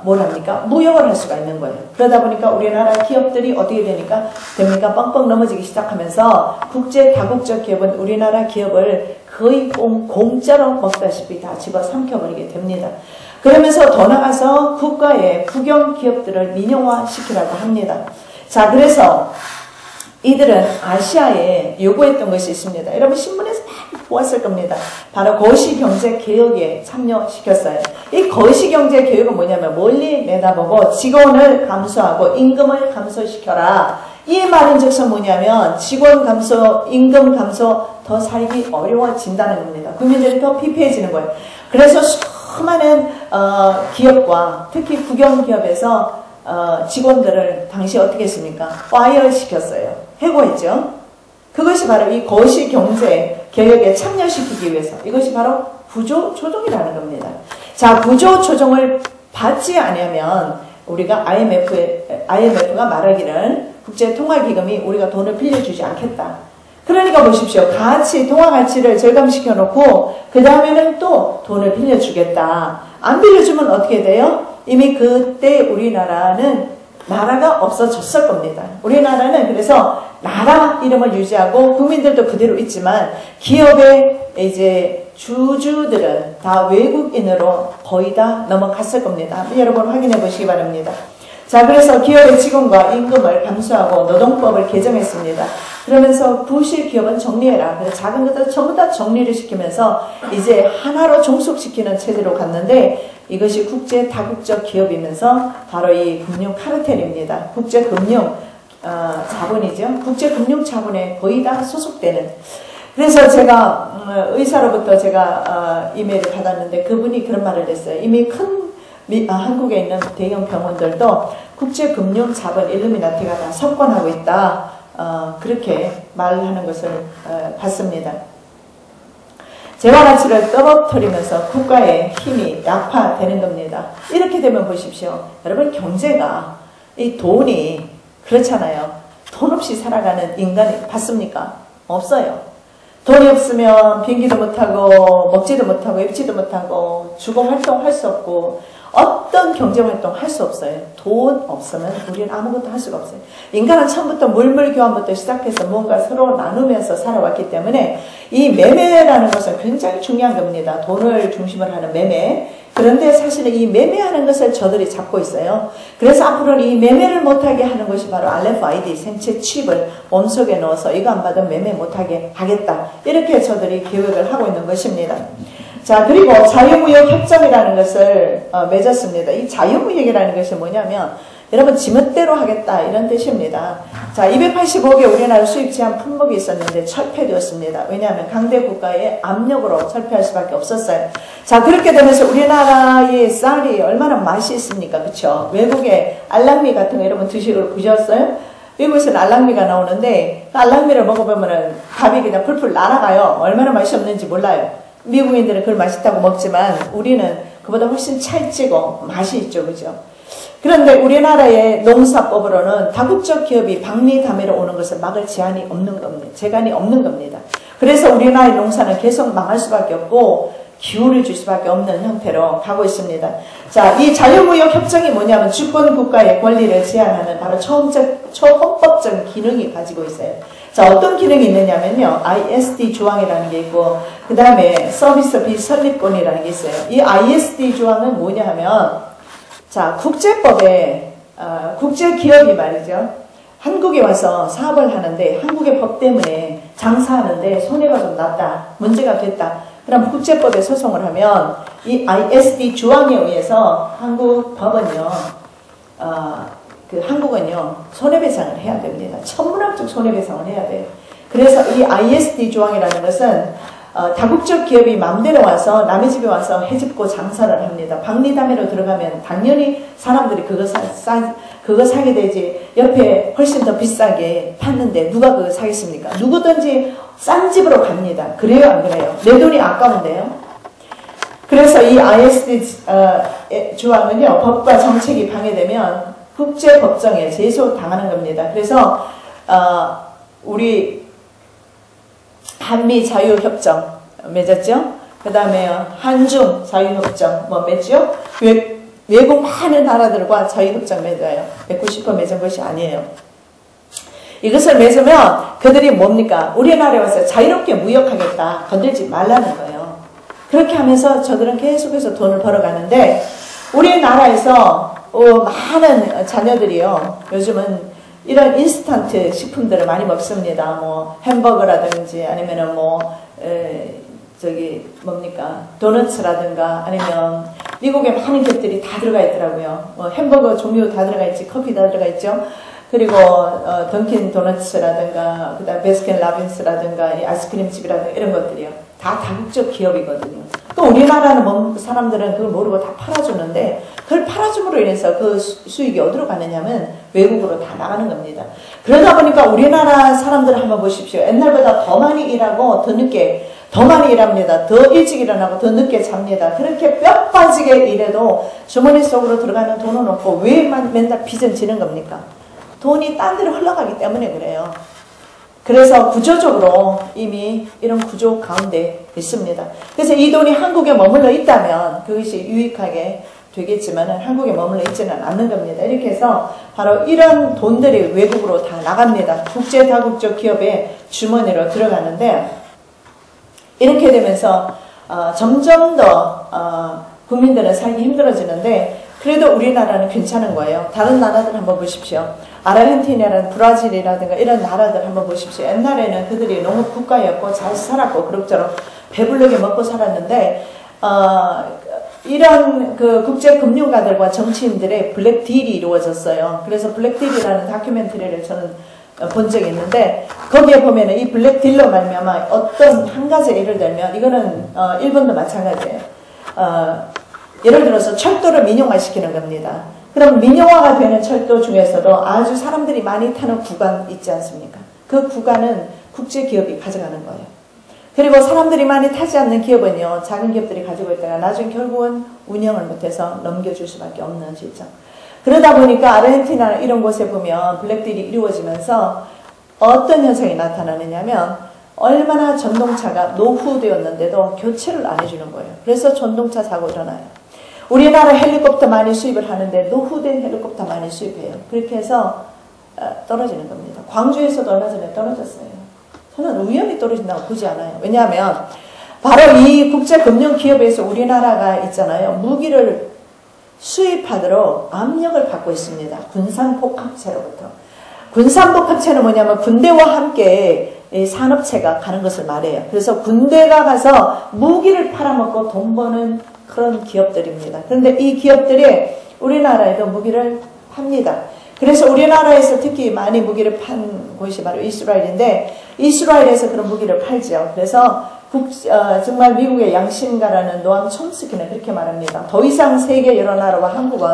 뭘 합니까? 무역을 할 수가 있는 거예요. 그러다 보니까 우리나라 기업들이 어떻게 됩니까? 뻥뻥 넘어지기 시작하면서 국제 다국적 기업은 우리나라 기업을 거의 공짜로 먹다시피 다 집어삼켜버리게 됩니다. 그러면서 더 나가서 국가의 국영 기업들을 민영화시키라고 합니다. 자, 그래서 이들은 아시아에 요구했던 것이 있습니다. 여러분 신문에서 많이 보았을 겁니다. 바로 거시경제개혁에 참여시켰어요. 이 거시경제개혁은 뭐냐면 멀리 내다보고 직원을 감소하고 임금을 감소시켜라. 이 말인즉슨 뭐냐면 직원 감소, 임금 감소, 더 살기 어려워진다는 겁니다. 국민들이 더 피폐해지는 거예요. 그래서 수많은 기업과 특히 국영기업에서 직원들을 당시 어떻게 했습니까? 파이어 시켰어요. 해고했죠. 그것이 바로 이 거시 경제 개혁에 참여시키기 위해서 이것이 바로 구조 조정이라는 겁니다. 자, 구조 조정을 받지 않으면 우리가 IMF가 말하기를 국제통화기금이 우리가 돈을 빌려주지 않겠다. 그러니까 보십시오. 통화 가치를 절감시켜 놓고 그 다음에는 또 돈을 빌려주겠다. 안 빌려주면 어떻게 돼요? 이미 그때 우리나라는 나라가 없어졌을 겁니다. 우리나라는 그래서 나라 이름을 유지하고 국민들도 그대로 있지만 기업의 이제 주주들은 다 외국인으로 거의 다 넘어갔을 겁니다. 여러분 확인해 보시기 바랍니다. 자, 그래서 기업의 직원과 임금을 감수하고 노동법을 개정했습니다. 그러면서 부실 기업은 정리해라. 그래서 작은 것들 전부 다 정리를 시키면서 이제 하나로 종속시키는 체제로 갔는데 이것이 국제 다국적 기업이면서 바로 이 금융 카르텔입니다. 국제 금융 자본이죠. 국제 금융 자본에 거의 다 소속되는. 그래서 제가 의사로부터 제가 이메일을 받았는데 그분이 그런 말을 했어요. 이미 한국에 있는 대형 병원들도 국제금융 자본 일루미나티가 다 석권하고 있다. 그렇게 말하는 것을 봤습니다. 재화가치를 떨어뜨리면서 국가의 힘이 약화되는 겁니다. 이렇게 되면 보십시오. 여러분 경제가 이 돈이 그렇잖아요. 돈 없이 살아가는 인간이 봤습니까? 없어요. 돈이 없으면 비행기도 못하고 먹지도 못하고 입지도 못하고 주거 활동할 수 없고 어떤 경제활동 할 수 없어요. 돈 없으면 우리는 아무것도 할 수가 없어요. 인간은 처음부터 물물교환부터 시작해서 뭔가 서로 나누면서 살아왔기 때문에 이 매매라는 것은 굉장히 중요한 겁니다. 돈을 중심으로 하는 매매. 그런데 사실은 이 매매하는 것을 저들이 잡고 있어요. 그래서 앞으로는 이 매매를 못하게 하는 것이 바로 RFID 생체 칩을 몸속에 넣어서 이거 안 받으면 매매 못하게 하겠다. 이렇게 저들이 계획을 하고 있는 것입니다. 자, 그리고 자유무역 협정이라는 것을 맺었습니다. 이 자유무역이라는 것이 뭐냐면 여러분 지멋대로 하겠다 이런 뜻입니다. 자, 285개 우리나라 수입 제한 품목이 있었는데 철폐되었습니다. 왜냐하면 강대 국가의 압력으로 철폐할 수밖에 없었어요. 자, 그렇게 되면서 우리나라의 쌀이 얼마나 맛이 있습니까? 그쵸? 외국의 알랑미 같은 거 여러분 드시고 보셨어요? 외국에서는 알랑미가 나오는데 그 알랑미를 먹어보면은 밥이 그냥 풀풀 날아가요. 얼마나 맛이 없는지 몰라요. 미국인들은 그걸 맛있다고 먹지만 우리는 그보다 훨씬 찰지고 맛이 있죠. 그죠? 그런데 우리나라의 농사법으로는 다국적 기업이 방미담회로 오는 것을 막을 제한이 없는 겁니다. 제한이 없는 겁니다. 그래서 우리나라의 농사는 계속 망할 수밖에 없고 기울을 줄 수밖에 없는 형태로 가고 있습니다. 자, 이 자유무역 협정이 뭐냐면 주권 국가의 권리를 제한하는 바로 초헌법적인 기능이 가지고 있어요. 자, 어떤 기능이 있느냐면요. ISD 조항이라는 게 있고 그 다음에 서비스 비설립권이라는 게 있어요. 이 ISD 조항은 뭐냐 하면 자, 국제법에 국제기업이 말이죠. 한국에 와서 사업을 하는데 한국의 법 때문에 장사하는데 손해가 좀 났다. 문제가 됐다. 그럼 국제법에 소송을 하면 이 ISD 조항에 의해서 한국 법은요. 한국은요. 손해배상을 해야 됩니다. 천문학적 손해배상을 해야 돼요. 그래서 이 ISD 조항이라는 것은 다국적 기업이 마음대로 와서 남의 집에 와서 해집고 장사를 합니다. 박리담회로 들어가면 당연히 사람들이 그거 사게 되지. 옆에 훨씬 더 비싸게 팠는데 누가 그거 사겠습니까? 누구든지 싼 집으로 갑니다. 그래요 안 그래요? 내 돈이 아까운데요. 그래서 이 ISD 조항은요. 법과 정책이 방해되면 국제법정에 제소당하는 겁니다. 그래서 우리 한미 자유협정 맺었죠? 그 다음에 한중 자유협정 맺죠? 외국 많은 나라들과 자유협정 맺어요. 맺고 싶어 맺은 것이 아니에요. 이것을 맺으면 그들이 뭡니까? 우리나라에 와서 자유롭게 무역하겠다. 건들지 말라는 거예요. 그렇게 하면서 저들은 계속해서 돈을 벌어가는데 우리나라에서 많은 자녀들이요. 요즘은 이런 인스턴트 식품들을 많이 먹습니다. 뭐 햄버거라든지 아니면은 도너츠라든가 아니면 미국에 많은 것들이 다 들어가 있더라고요. 햄버거 종류 다 들어가 있지, 커피 다 들어가 있죠. 그리고 던킨 도너츠라든가 그다음 베스킨 라빈스라든가 아이스크림집이라든가 이런 것들이요. 다 다국적 기업이거든요. 또 우리나라는 사람들은 그걸 모르고 다 팔아주는데 그걸 팔아줌으로 인해서 그 수익이 어디로 가느냐면 외국으로 다 나가는 겁니다. 그러다 보니까 우리나라 사람들을 한번 보십시오. 옛날보다 더 많이 일하고 더 늦게, 더 많이 일합니다. 더 일찍 일어나고 더 늦게 잡니다. 그렇게 뼈 빠지게 일해도 주머니 속으로 들어가는 돈은 없고 왜 맨날 빚은 지는 겁니까? 돈이 딴 데로 흘러가기 때문에 그래요. 그래서 구조적으로 이미 이런 구조 가운데 있습니다. 그래서 이 돈이 한국에 머물러 있다면 그것이 유익하게 되겠지만 한국에 머물러 있지는 않는 겁니다. 이렇게 해서 바로 이런 돈들이 외국으로 다 나갑니다. 국제 다국적 기업의 주머니로 들어가는데 이렇게 되면서 점점 더 국민들은 살기 힘들어지는데 그래도 우리나라는 괜찮은 거예요. 다른 나라들 한번 보십시오. 아르헨티나라든 브라질이라든가 이런 나라들 한번 보십시오. 옛날에는 그들이 너무 국가였고 잘 살았고 그럭저럭 배불르게 먹고 살았는데 이런 그 국제금융가들과 정치인들의 블랙딜이 이루어졌어요. 그래서 블랙딜이라는 다큐멘터리를 저는 본 적이 있는데 거기에 보면은 이 블랙딜로 말미암아 어떤 한 가지 예를 들면 이거는 일본도 마찬가지예요. 예를 들어서 철도를 민영화시키는 겁니다. 그럼 민영화가 되는 철도 중에서도 아주 사람들이 많이 타는 구간 있지 않습니까? 그 구간은 국제기업이 가져가는 거예요. 그리고 사람들이 많이 타지 않는 기업은요, 작은 기업들이 가지고 있다가 나중에 결국은 운영을 못해서 넘겨줄 수밖에 없는 실정. 그러다 보니까 아르헨티나 이런 곳에 보면 블랙딜이 이루어지면서 어떤 현상이 나타나느냐면 얼마나 전동차가 노후되었는데도 교체를 안 해주는 거예요. 그래서 전동차 사고 일어나요. 우리나라 헬리콥터 많이 수입을 하는데 노후된 헬리콥터 많이 수입해요. 그렇게 해서 떨어지는 겁니다. 광주에서도 얼마 전에 떨어졌어요. 저는 위험이 떨어진다고 보지 않아요. 왜냐하면 바로 이 국제금융기업에서 우리나라가 있잖아요. 무기를 수입하도록 압력을 받고 있습니다. 군산복합체로부터. 군산복합체는 뭐냐면 군대와 함께 산업체가 가는 것을 말해요. 그래서 군대가 가서 무기를 팔아먹고 돈 버는 그런 기업들입니다. 그런데 이 기업들이 우리나라에도 무기를 팝니다. 그래서 우리나라에서 특히 많이 무기를 판 곳이 바로 이스라엘인데 이스라엘에서 그런 무기를 팔죠. 그래서 정말 미국의 양심가라는 노암 촘스키는 그렇게 말합니다. 더 이상 세계 여러 나라와 한국은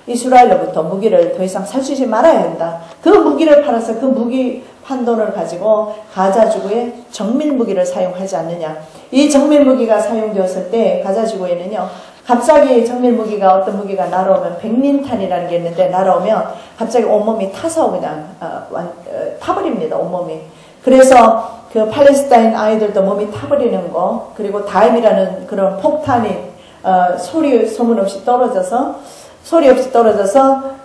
이스라엘로부터 무기를 더 이상 사주지 말아야 한다. 그 무기를 팔아서 그 무기 판 돈을 가지고 가자지구에 정밀무기를 사용하지 않느냐. 이 정밀무기가 사용되었을 때 가자지구에는요. 갑자기 정밀무기가 어떤 무기가 날아오면 백린탄이라는 게 있는데 날아오면 갑자기 온몸이 타서 그냥 타버립니다. 온몸이. 그래서 그 팔레스타인 아이들도 몸이 타버리는 거 그리고 다임이라는 그런 폭탄이 소문 없이 떨어져서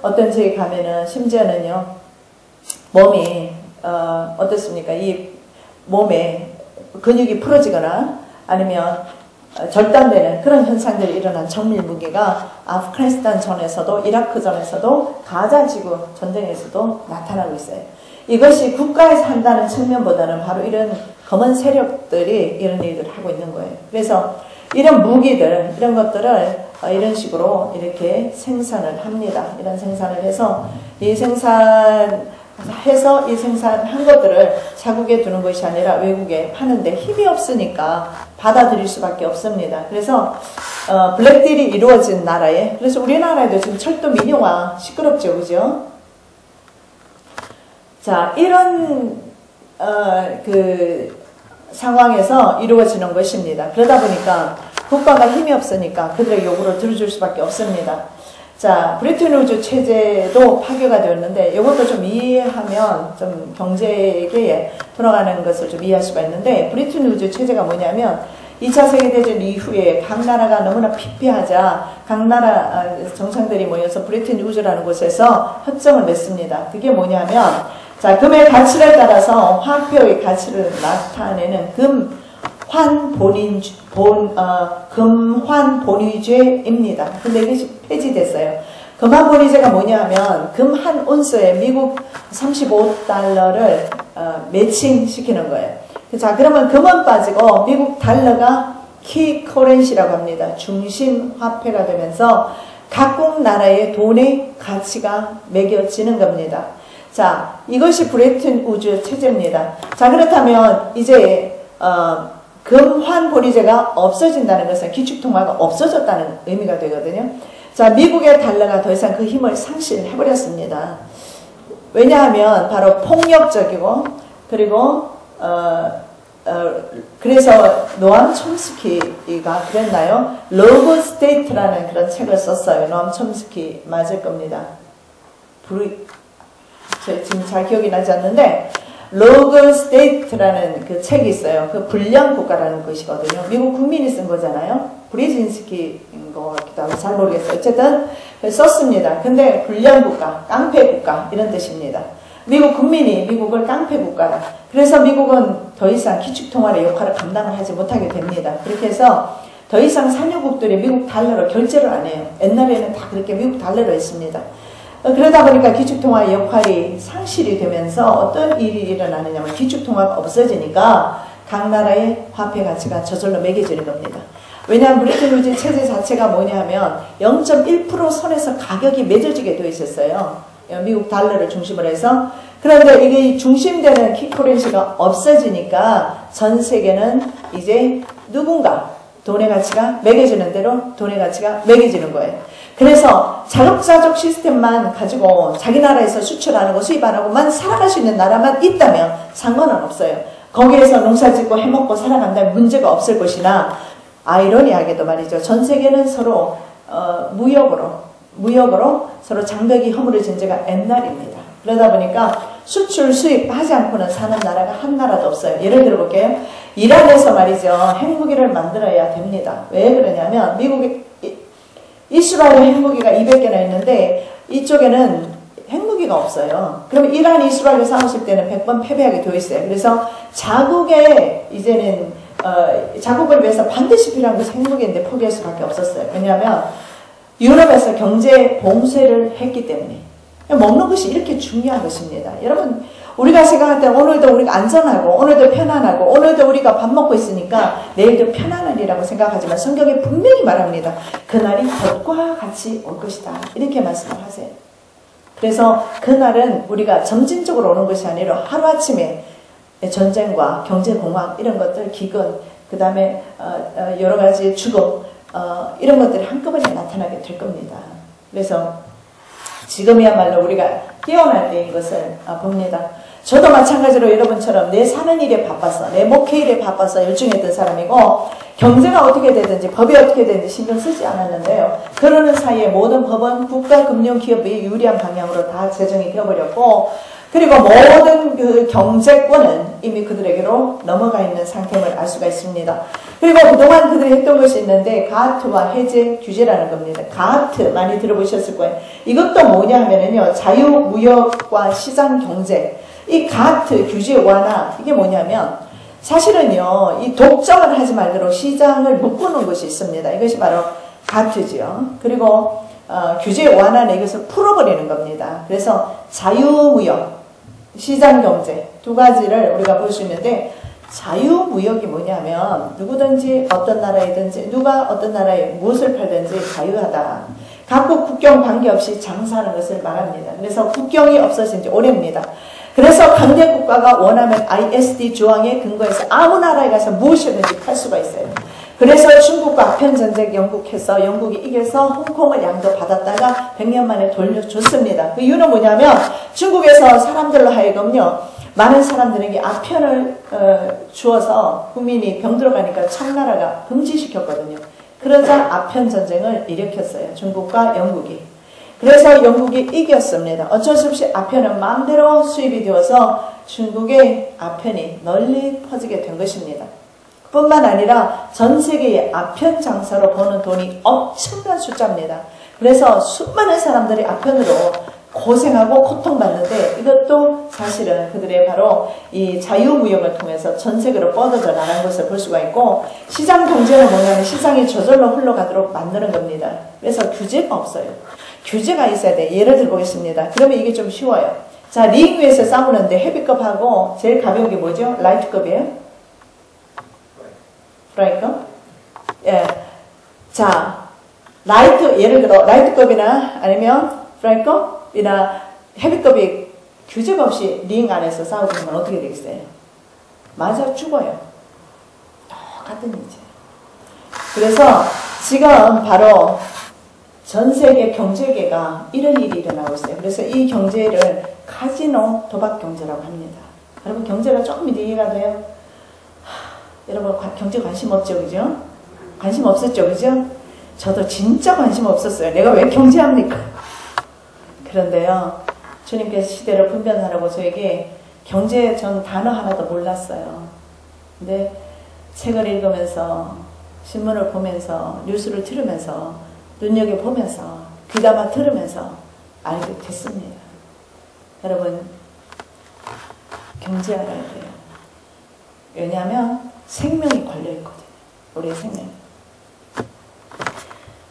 어떤 지역에 가면은 심지어는요 몸이 어떻습니까? 이 몸에 근육이 풀어지거나 아니면 절단되는 그런 현상들이 일어난 정밀무기가 아프가니스탄 전에서도 이라크 전에서도 가자지구 전쟁에서도 나타나고 있어요. 이것이 국가에서 한다는 측면보다는 바로 이런 검은 세력들이 이런 일들을 하고 있는 거예요. 그래서 이런 무기들, 이런 것들을 이런 식으로 이렇게 생산을 합니다. 이런 생산을 해서 이 생산한 것들을 자국에 두는 것이 아니라 외국에 파는데 힘이 없으니까 받아들일 수밖에 없습니다. 그래서 블랙딜이 이루어진 나라에 그래서 우리나라에도 지금 철도 민영화 시끄럽죠, 그죠? 자, 이런 그 상황에서 이루어지는 것입니다. 그러다 보니까 국가가 힘이 없으니까 그들의 요구를 들어줄 수밖에 없습니다. 자, 브레튼 우즈 체제도 파괴가 되었는데 이것도 좀 이해하면 좀 경제계에 돌아가는 것을 좀 이해할 수가 있는데 브레튼 우즈 체제가 뭐냐면 2차 세계대전 이후에 각 나라가 너무나 피폐하자 각 나라 정상들이 모여서 브레튼 우즈라는 곳에서 협정을 맺습니다. 그게 뭐냐면 자, 금의 가치를 따라서 화폐의 가치를 나타내는 금환본위제입니다. 근데 이것이 폐지됐어요. 금환본위제가 뭐냐 하면 금 한 온스에 미국 35달러를 매칭시키는 거예요. 자, 그러면 금은 빠지고 미국 달러가 키 커런시라고 합니다. 중심 화폐가 되면서 각국 나라의 돈의 가치가 매겨지는 겁니다. 자, 이것이 브레튼 우즈 체제입니다. 자, 그렇다면 이제 금환본위제가 없어진다는 것은 기축통화가 없어졌다는 의미가 되거든요. 자, 미국의 달러가 더 이상 그 힘을 상실해버렸습니다. 왜냐하면 바로 폭력적이고 그리고 그래서 노암 촘스키가 그랬나요? 로그 스테이트라는 그런 책을 썼어요. 노암 촘스키 맞을 겁니다. 지금 잘 기억이 나지 않는데 로그 스테이트라는 그 책이 있어요. 그 불량 국가라는 것이거든요. 미국 국민이 쓴 거잖아요. 브리진스키인 것 같기도 하고 잘 모르겠어요. 어쨌든 썼습니다. 근데 불량 국가, 깡패 국가 이런 뜻입니다. 미국 국민이 미국을 깡패 국가다. 그래서 미국은 더 이상 기축통화의 역할을 감당을 하지 못하게 됩니다. 그렇게 해서 더 이상 산유국들이 미국 달러로 결제를 안 해요. 옛날에는 다 그렇게 미국 달러로 했습니다. 그러다 보니까 기축통화의 역할이 상실이 되면서 어떤 일이 일어나느냐면 기축통화가 없어지니까 각 나라의 화폐 가치가 저절로 매겨지는 겁니다. 왜냐하면 브레튼 우즈 체제 자체가 뭐냐면 0.1% 선에서 가격이 맺어지게 되어 있었어요. 미국 달러를 중심으로 해서. 그런데 이게 중심되는 키커런시가 없어지니까 전 세계는 이제 누군가 돈의 가치가 매겨지는 대로 돈의 가치가 매겨지는 거예요. 그래서 자급자족 시스템만 가지고 자기 나라에서 수출하는 거 수입 안 하고만 살아갈 수 있는 나라만 있다면 상관은 없어요. 거기에서 농사짓고 해먹고 살아간다면 문제가 없을 것이나 아이러니하게도 말이죠. 전 세계는 서로 무역으로 서로 장벽이 허물어진 지가 옛날입니다. 그러다 보니까 수출 수입 하지 않고는 사는 나라가 한 나라도 없어요. 예를 들어 볼게요. 이란에서 말이죠. 핵무기를 만들어야 됩니다. 왜 그러냐면 미국이 이스라엘 핵무기가 200개나 있는데 이쪽에는 핵무기가 없어요. 그럼 이란 이스라엘을 싸웠을 때는 100번 패배하게 되어 있어요. 그래서 자국의 이제는 자국을 위해서 반드시 필요한 것이 핵무기인데 포기할 수밖에 없었어요. 왜냐하면 유럽에서 경제 봉쇄를 했기 때문에. 먹는 것이 이렇게 중요한 것입니다. 여러분, 우리가 생각할 때 오늘도 우리가 안전하고 오늘도 편안하고 오늘도 우리가 밥 먹고 있으니까 내일도 편안하리라고 생각하지만 성경이 분명히 말합니다. 그날이 덫과 같이 올 것이다. 이렇게 말씀을 하세요. 그래서 그날은 우리가 점진적으로 오는 것이 아니라 하루아침에 전쟁과 경제공황 이런 것들, 기근, 그 다음에 여러 가지 죽음 이런 것들이 한꺼번에 나타나게 될 겁니다. 그래서 지금이야말로 우리가 깨어날 때인 것을 봅니다. 저도 마찬가지로 여러분처럼 내 사는 일에 바빠서 내 목회 일에 바빠서 열중했던 사람이고 경제가 어떻게 되든지 법이 어떻게 되든지 신경 쓰지 않았는데요. 그러는 사이에 모든 법은 국가금융기업이 유리한 방향으로 다 제정이 되어버렸고 그리고 모든 그 경제권은 이미 그들에게로 넘어가 있는 상태임을 알 수가 있습니다. 그리고 그동안 그들이 했던 것이 있는데 가트와 해제 규제라는 겁니다. 가트 많이 들어보셨을 거예요. 이것도 뭐냐 하면은요. 자유무역과 시장경제. 이 가트 규제 완화 이게 뭐냐면 사실은요. 이 독점을 하지 말도록 시장을 묶어놓은 것이 있습니다. 이것이 바로 가트지요. 그리고 규제 완화는 이것을 풀어버리는 겁니다. 그래서 자유무역, 시장경제 두 가지를 우리가 볼 수 있는데 자유무역이 뭐냐면 누구든지 어떤 나라이든지 누가 어떤 나라에 무엇을 팔든지 자유하다. 각국 국경 관계없이 장사하는 것을 말합니다. 그래서 국경이 없어진 지 오래입니다. 그래서 강대국가가 원하면 ISD 조항에 근거해서 아무 나라에 가서 무엇이든지 팔 수가 있어요. 그래서 중국과 아편전쟁 영국해서 영국이 이겨서 홍콩을 양도받았다가 100년 만에 돌려줬습니다. 그 이유는 뭐냐면 중국에서 사람들로 하여금요. 많은 사람들에게 아편을 주어서 국민이 병들어가니까 청나라가 금지시켰거든요. 그러자 아편전쟁을 일으켰어요. 중국과 영국이. 그래서 영국이 이겼습니다. 어쩔 수 없이 아편은 마음대로 수입이 되어서 중국의 아편이 널리 퍼지게 된 것입니다. 뿐만 아니라 전 세계의 아편 장사로 버는 돈이 엄청난 숫자입니다. 그래서 수많은 사람들이 아편으로 고생하고 고통받는데 이것도 사실은 그들의 바로 이 자유무역을 통해서 전 세계로 뻗어져 나간 것을 볼 수가 있고 시장 경제는 뭐냐면 시장이 저절로 흘러가도록 만드는 겁니다. 그래서 규제가 없어요. 규제가 있어야 돼. 예를 들어보겠습니다. 그러면 이게 좀 쉬워요. 자, 링 위에서 싸우는데 헤비급하고 제일 가벼운 게 뭐죠? 라이트급이에요. 프라이급? 예. 자, 예를 들어 라이트급이나 아니면 프라이급이나 헤비급이 규제가 없이 링 안에서 싸우고 있는 건 어떻게 되겠어요? 맞아 죽어요. 똑같은 일이죠. 그래서 지금 바로 전 세계 경제계가 이런 일이 일어나고 있어요. 그래서 이 경제를 카지노 도박 경제라고 합니다. 여러분 경제가 조금 이해가 돼요? 여러분 경제 관심 없죠, 그죠? 관심 없었죠, 그죠? 저도 진짜 관심 없었어요. 내가 왜 경제합니까? 그런데요, 주님께서 시대를 분별하라고 저에게 경제 전 단어 하나도 몰랐어요. 근데 책을 읽으면서 신문을 보면서 뉴스를 들으면서 눈여겨보면서 귀담아 들으면서 알게 됐습니다. 여러분 경제 알아야 돼요. 왜냐하면 생명이 걸려있거든요. 우리의 생명.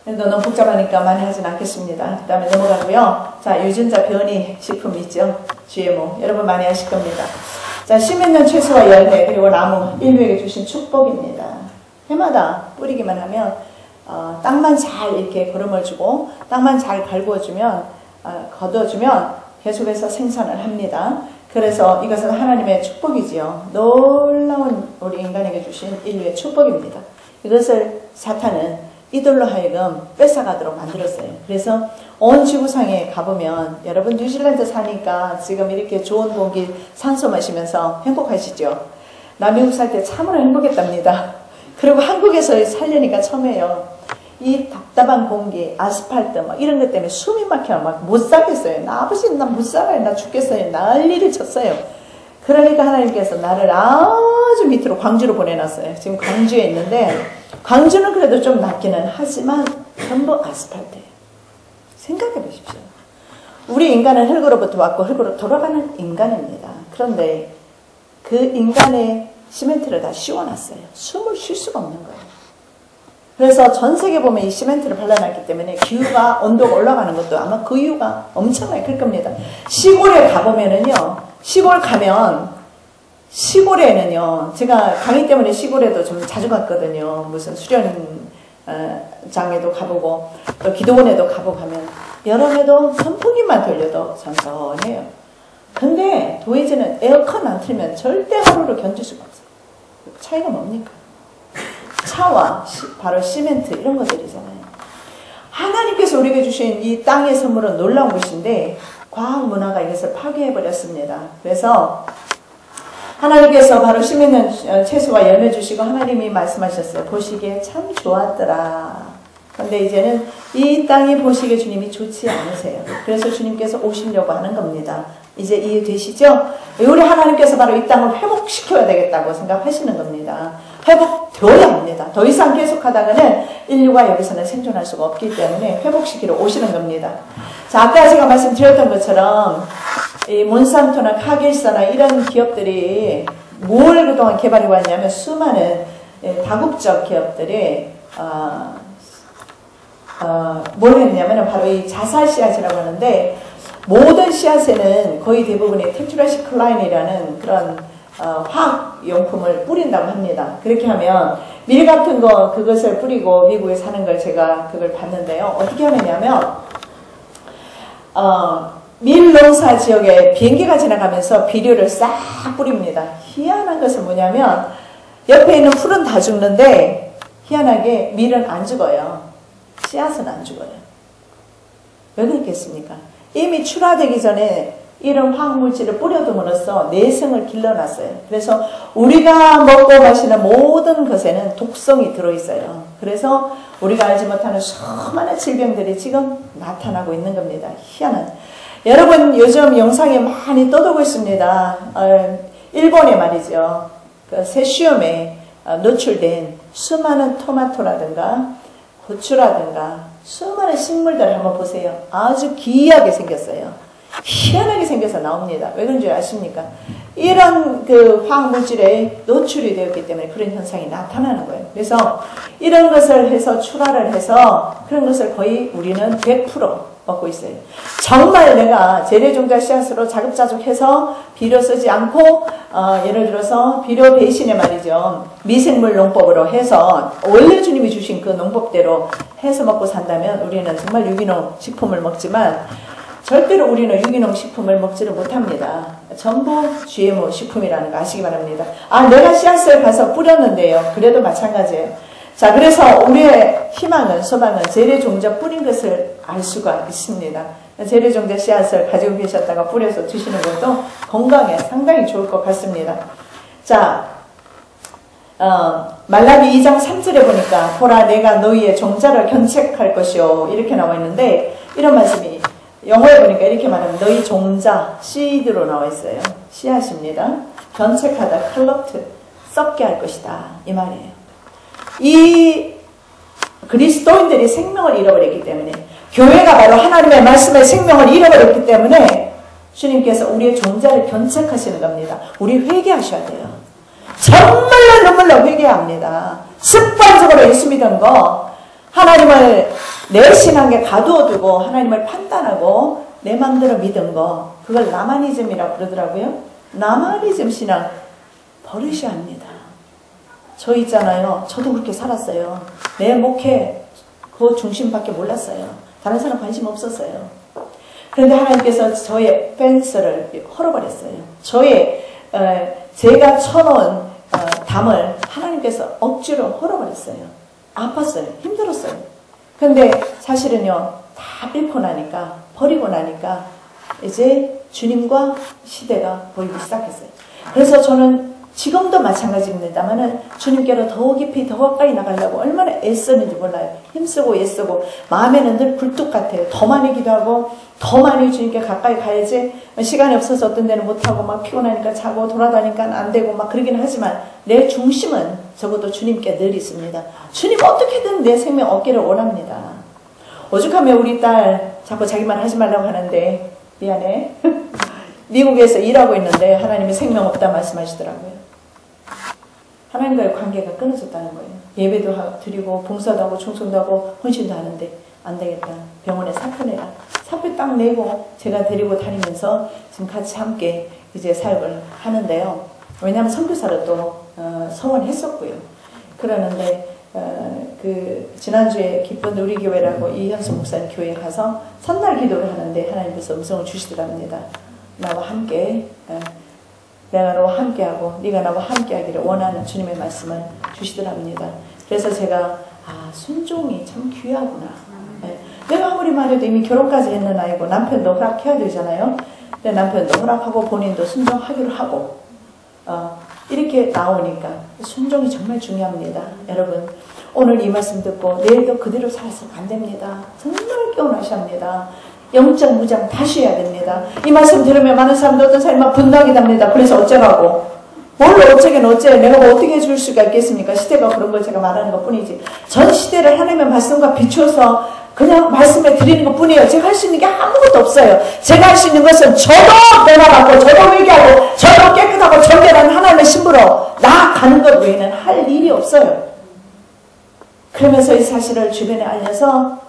너무 복잡하니까 많이 하진 않겠습니다. 그 다음에 넘어가고요. 자, 유전자 변이 식품 있죠. GMO. 여러분 많이 아실 겁니다. 자, 씨 맺는 채소와 열매 그리고 나무 인류에게 주신 축복입니다. 해마다 뿌리기만 하면 땅만 잘 이렇게 거름을 주고 땅만 잘 갈구어주면 걷어주면 계속해서 생산을 합니다. 그래서 이것은 하나님의 축복이지요. 놀라운 우리 인간에게 주신 인류의 축복입니다. 이것을 사탄은 이들로 하여금 뺏어가도록 만들었어요. 그래서 온 지구상에 가보면 여러분 뉴질랜드 사니까 지금 이렇게 좋은 공기 산소 마시면서 행복하시죠? 나 미국 살 때 참으로 행복했답니다. 그리고 한국에서 살려니까 처음에요. 이 답답한 공기, 아스팔트 막 이런 것 때문에 숨이 막혀 막 못 살겠어요. 나 아버지 나 못 살아요. 나 죽겠어요. 난리를 쳤어요. 그러니까 하나님께서 나를 아주 밑으로 광주로 보내놨어요. 지금 광주에 있는데 광주는 그래도 좀 낫기는 하지만 전부 아스팔트예요. 생각해 보십시오. 우리 인간은 흙으로부터 왔고 흙으로 돌아가는 인간입니다. 그런데 그 인간의 시멘트를 다 씌워놨어요. 숨을 쉴 수가 없는 거예요. 그래서 전 세계 보면 이 시멘트를 발라놨기 때문에 기후가 온도가 올라가는 것도 아마 그 이유가 엄청나게 클 겁니다. 시골에 가보면은요. 시골 가면 시골에는요. 제가 강의 때문에 시골에도 좀 자주 갔거든요. 무슨 수련장에도 가보고 또 기도원에도 가보고 하면 여름에도 선풍기만 돌려도 선선해요. 근데 도예지는 에어컨 안 틀면 절대 하루를 견딜 수가 없어요. 차이가 뭡니까? 차와 바로 시멘트 이런 것들이잖아요. 하나님께서 우리에게 주신 이 땅의 선물은 놀라운 것인데 과학 문화가 이것을 파괴해버렸습니다. 그래서 하나님께서 바로 씨 맺는 채소와 열매 주시고 하나님이 말씀하셨어요. 보시기에 참 좋았더라. 그런데 이제는 이 땅이 보시기에 주님이 좋지 않으세요. 그래서 주님께서 오시려고 하는 겁니다. 이제 이해되시죠? 우리 하나님께서 바로 이 땅을 회복시켜야 되겠다고 생각하시는 겁니다. 회복되어야 합니다. 더 이상 계속하다가는 인류가 여기서는 생존할 수가 없기 때문에 회복시키러 오시는 겁니다. 자, 아까 제가 말씀드렸던 것처럼 이 몬산토나 카길사나 이런 기업들이 뭘 그동안 개발해 왔냐면 수많은 다국적 기업들이 뭘 했냐면 바로 이 자살 씨앗이라고 하는데 모든 씨앗에는 거의 대부분이 테트라시클라인이라는 그런 화학용품을 뿌린다고 합니다. 그렇게 하면 밀 같은 거 그것을 뿌리고 미국에 사는 걸 제가 그걸 봤는데요. 어떻게 하느냐면 밀 농사 지역에 비행기가 지나가면서 비료를 싹 뿌립니다. 희한한 것은 뭐냐면 옆에 있는 풀은 다 죽는데 희한하게 밀은 안 죽어요. 씨앗은 안 죽어요. 왜 그렇겠습니까? 이미 출하되기 전에 이런 화학물질을 뿌려둠으로써 내성을 길러놨어요. 그래서 우리가 먹고 마시는 모든 것에는 독성이 들어있어요. 그래서 우리가 알지 못하는 수많은 질병들이 지금 나타나고 있는 겁니다. 희한한. 여러분 요즘 영상에 많이 떠돌고 있습니다. 일본에 말이죠. 그 세슘에 노출된 수많은 토마토라든가 고추라든가 수많은 식물들 한번 보세요. 아주 기이하게 생겼어요. 희한하게 생겨서 나옵니다. 왜 그런 줄 아십니까? 이런 그 화학물질에 노출이 되었기 때문에 그런 현상이 나타나는 거예요. 그래서 이런 것을 해서 출하를 해서 그런 것을 거의 우리는 100% 먹고 있어요. 정말 내가 재래종자 씨앗으로 자급자족해서 비료 쓰지 않고 예를 들어서 비료 대신에 말이죠. 미생물 농법으로 해서 원래 주님이 주신 그 농법대로 해서 먹고 산다면 우리는 정말 유기농 식품을 먹지만 절대로 우리는 유기농 식품을 먹지를 못합니다. 전부 GMO 식품이라는 거 아시기 바랍니다. 내가 씨앗을 가서 뿌렸는데요. 그래도 마찬가지예요. 자, 그래서 우리의 희망은, 소망은 재래종자뿐인 것을 알 수가 있습니다. 재래종자 씨앗을 가지고 계셨다가 뿌려서 드시는 것도 건강에 상당히 좋을 것 같습니다. 자, 말라기 2장 3절에 보니까 보라 내가 너희의 종자를 견책할 것이요 이렇게 나와 있는데, 이런 말씀이 영어에 보니까 이렇게 말하면 너희 종자 씨드로 나와 있어요. 씨앗입니다. 견책하다, corrupt, 썩게 할 것이다 이 말이에요. 이 그리스도인들이 생명을 잃어버렸기 때문에, 교회가 바로 하나님의 말씀의 생명을 잃어버렸기 때문에 주님께서 우리의 종자를 견책하시는 겁니다. 우리 회개하셔야 돼요. 정말로 눈물로 회개해야 합니다. 습관적으로 예수 믿은 거, 하나님을 내 신앙에 가두어두고 하나님을 판단하고 내 마음대로 믿은 거, 그걸 나마니즘이라고 그러더라고요. 나마니즘 신앙 버리셔야 합니다. 저 있잖아요. 저도 그렇게 살았어요. 내 목회 그 중심밖에 몰랐어요. 다른 사람 관심 없었어요. 그런데 하나님께서 저의 펜스를 헐어버렸어요. 제가 쳐놓은 담을 하나님께서 억지로 헐어버렸어요. 아팠어요. 힘들었어요. 근데 사실은요, 다 잃고 나니까, 버리고 나니까 이제 주님과 시대가 보이기 시작했어요. 그래서 저는 지금도 마찬가지입니다만은 주님께로 더 깊이 더 가까이 나가려고 얼마나 애쓰는지 몰라요. 힘쓰고 애쓰고 마음에는 늘 굴뚝 같아요. 더 많이 기도하고 더 많이 주님께 가까이 가야지. 시간이 없어서 어떤 데는 못하고 막 피곤하니까 자고 돌아다니까 안 되고 막 그러긴 하지만 내 중심은 적어도 주님께 늘 있습니다. 주님 어떻게든 내 생명 얻기를 원합니다. 오죽하면 우리 딸 자꾸 자기 말 하지 말라고 하는데 미안해. 미국에서 일하고 있는데 하나님이 생명 없다 말씀하시더라고요. 하나님과의 관계가 끊어졌다는 거예요. 예배도 드리고 봉사도 하고 충성도 하고 헌신도 하는데 안 되겠다. 병원에 사표 내라. 사표 딱 내고 제가 데리고 다니면서 지금 같이 함께 이제 사역을 하는데요. 왜냐하면 선교사로 또 서원했었고요. 그러는데 지난주에 기쁜 우리교회라고 이현수 목사님 교회에 가서 첫날 기도를 하는데 하나님께서 음성을 주시더랍니다. 나와 함께, 내가 너와 함께하고 네가 나와 함께하기를 원하는 주님의 말씀을 주시더랍니다. 그래서 제가 순종이 참 귀하구나. 내가 아무리 말해도 이미 결혼까지 했는 아이고 남편도 허락해야 되잖아요. 근데 남편도 허락하고 본인도 순종하기로 하고 이렇게 나오니까 순종이 정말 중요합니다. 여러분 오늘 이 말씀 듣고 내일도 그대로 살아서는 안 됩니다. 정말 깨어나셔야 합니다. 영적 무장 다시 해야 됩니다. 이 말씀 들으면 많은 사람들 어떤 사람이 막 분노하게 됩니다. 그래서 어쩌라고. 뭘로 어쩌긴 어째. 내가 뭐 어떻게 해줄 수가 있겠습니까? 시대가 그런 걸 제가 말하는 것 뿐이지. 전 시대를 하나님의 말씀과 비추어서 그냥 말씀에 드리는 것 뿐이에요. 제가 할 수 있는 게 아무것도 없어요. 제가 할 수 있는 것은 저도 변화받고 저도 회개하고 저도 깨끗하고 정결한 하나님의 신부로 나아가는 것 외에는 할 일이 없어요. 그러면서 이 사실을 주변에 알려서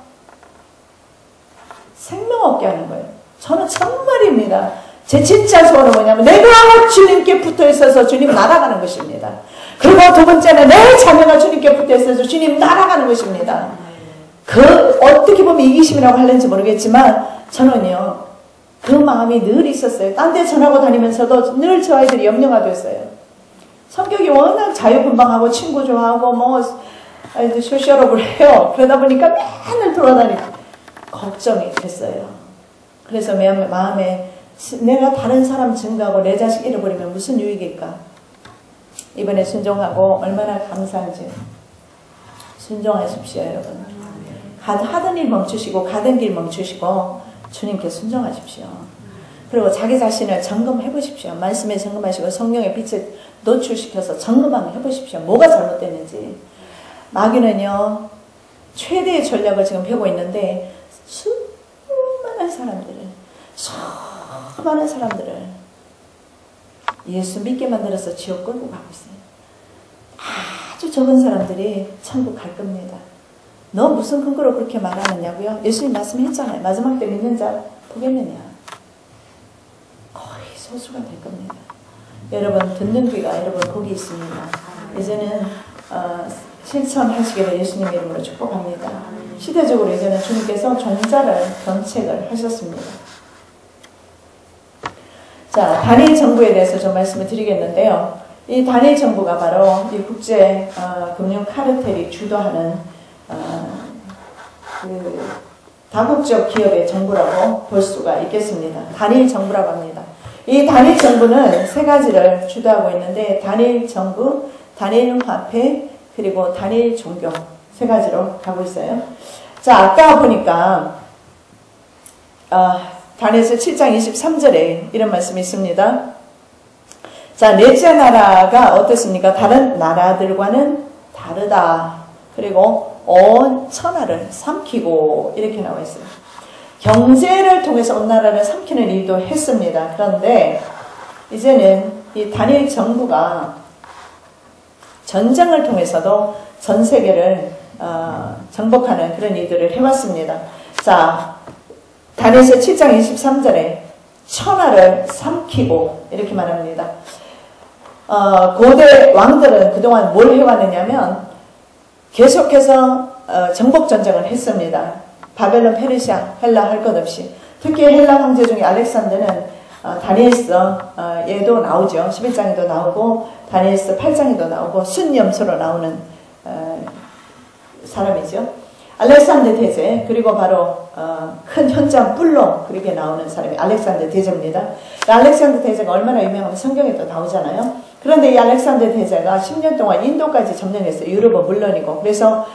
생명 얻게 하는 거예요. 저는 정말입니다. 제 진짜 소원은 뭐냐면 내가 주님께 붙어 있어서 주님 날아가는 것입니다. 그리고 두 번째는 내 자녀가 주님께 붙어 있어서 주님 날아가는 것입니다. 어떻게 보면 이기심이라고 하는지 모르겠지만 저는요 그 마음이 늘 있었어요. 딴 데 전하고 다니면서도 늘 저 아이들이 염려가 됐어요. 성격이 워낙 자유분방하고 친구 좋아하고 뭐 소시얼업을 해요. 그러다 보니까 맨날 돌아다니고 걱정이 됐어요. 그래서 마음에 내가 다른 사람 증거하고 내 자식 잃어버리면 무슨 유익일까? 이번에 순종하고 얼마나 감사한지. 순종하십시오 여러분. 하던 일 멈추시고 가던 길 멈추시고 주님께 순종하십시오. 그리고 자기 자신을 점검해 보십시오. 말씀에 점검하시고 성령의 빛을 노출시켜서 점검 한번 해보십시오. 뭐가 잘못됐는지. 마귀는요 최대의 전략을 지금 펴고 있는데 수많은 사람들을 예수 믿게 만들어서 지옥 끌고 가고 있어요. 아주 적은 사람들이 천국 갈 겁니다. 너 무슨 근거로 그렇게 말하느냐고요? 예수님 말씀했잖아요. 마지막 때 믿는 자 보겠느냐. 거의 소수가 될 겁니다. 여러분 듣는 귀가 여러분 복이 있습니다. 이제는 실천하시기를 예수님 이름으로 축복합니다. 시대적으로 이제는 주님께서 종자를 견책을 하셨습니다. 자, 단일 정부에 대해서 좀 말씀을 드리겠는데요. 이 단일 정부가 바로 이 국제 금융 카르텔이 주도하는 그 다국적 기업의 정부라고 볼 수가 있겠습니다. 단일 정부라고 합니다. 이 단일 정부는 세 가지를 주도하고 있는데 단일 정부, 단일 화폐, 그리고 단일 종교 세 가지로 가고 있어요. 자, 아까 보니까 다니엘서 7장 23절에 이런 말씀이 있습니다. 자, 넷째 나라가 어떻습니까? 다른 나라들과는 다르다. 그리고 온 천하를 삼키고 이렇게 나와 있어요. 경제를 통해서 온 나라를 삼키는 일도 했습니다. 그런데 이제는 이 단일 정부가 전쟁을 통해서도 전 세계를 정복하는 그런 일들을 해왔습니다. 자, 다니엘서 7장 23절에 천하를 삼키고 이렇게 말합니다. 고대 왕들은 그동안 뭘 해왔느냐면 계속해서 정복 전쟁을 했습니다. 바벨론, 페르시아, 헬라 할 것 없이. 특히 헬라 황제 중에 알렉산더는 다니엘서 얘도 나오죠. 11장에도 나오고 다니엘서 8장에도 나오고 순염소로 나오는 사람이죠. 알렉산더 대제, 그리고 바로 큰 현장 뿔로 그렇게 나오는 사람이 알렉산더 대제입니다. 알렉산더 대제가 얼마나 유명하면 성경에도 나오잖아요. 그런데 이 알렉산더 대제가 10년 동안 인도까지 점령했어요. 유럽은 물론이고. 그래서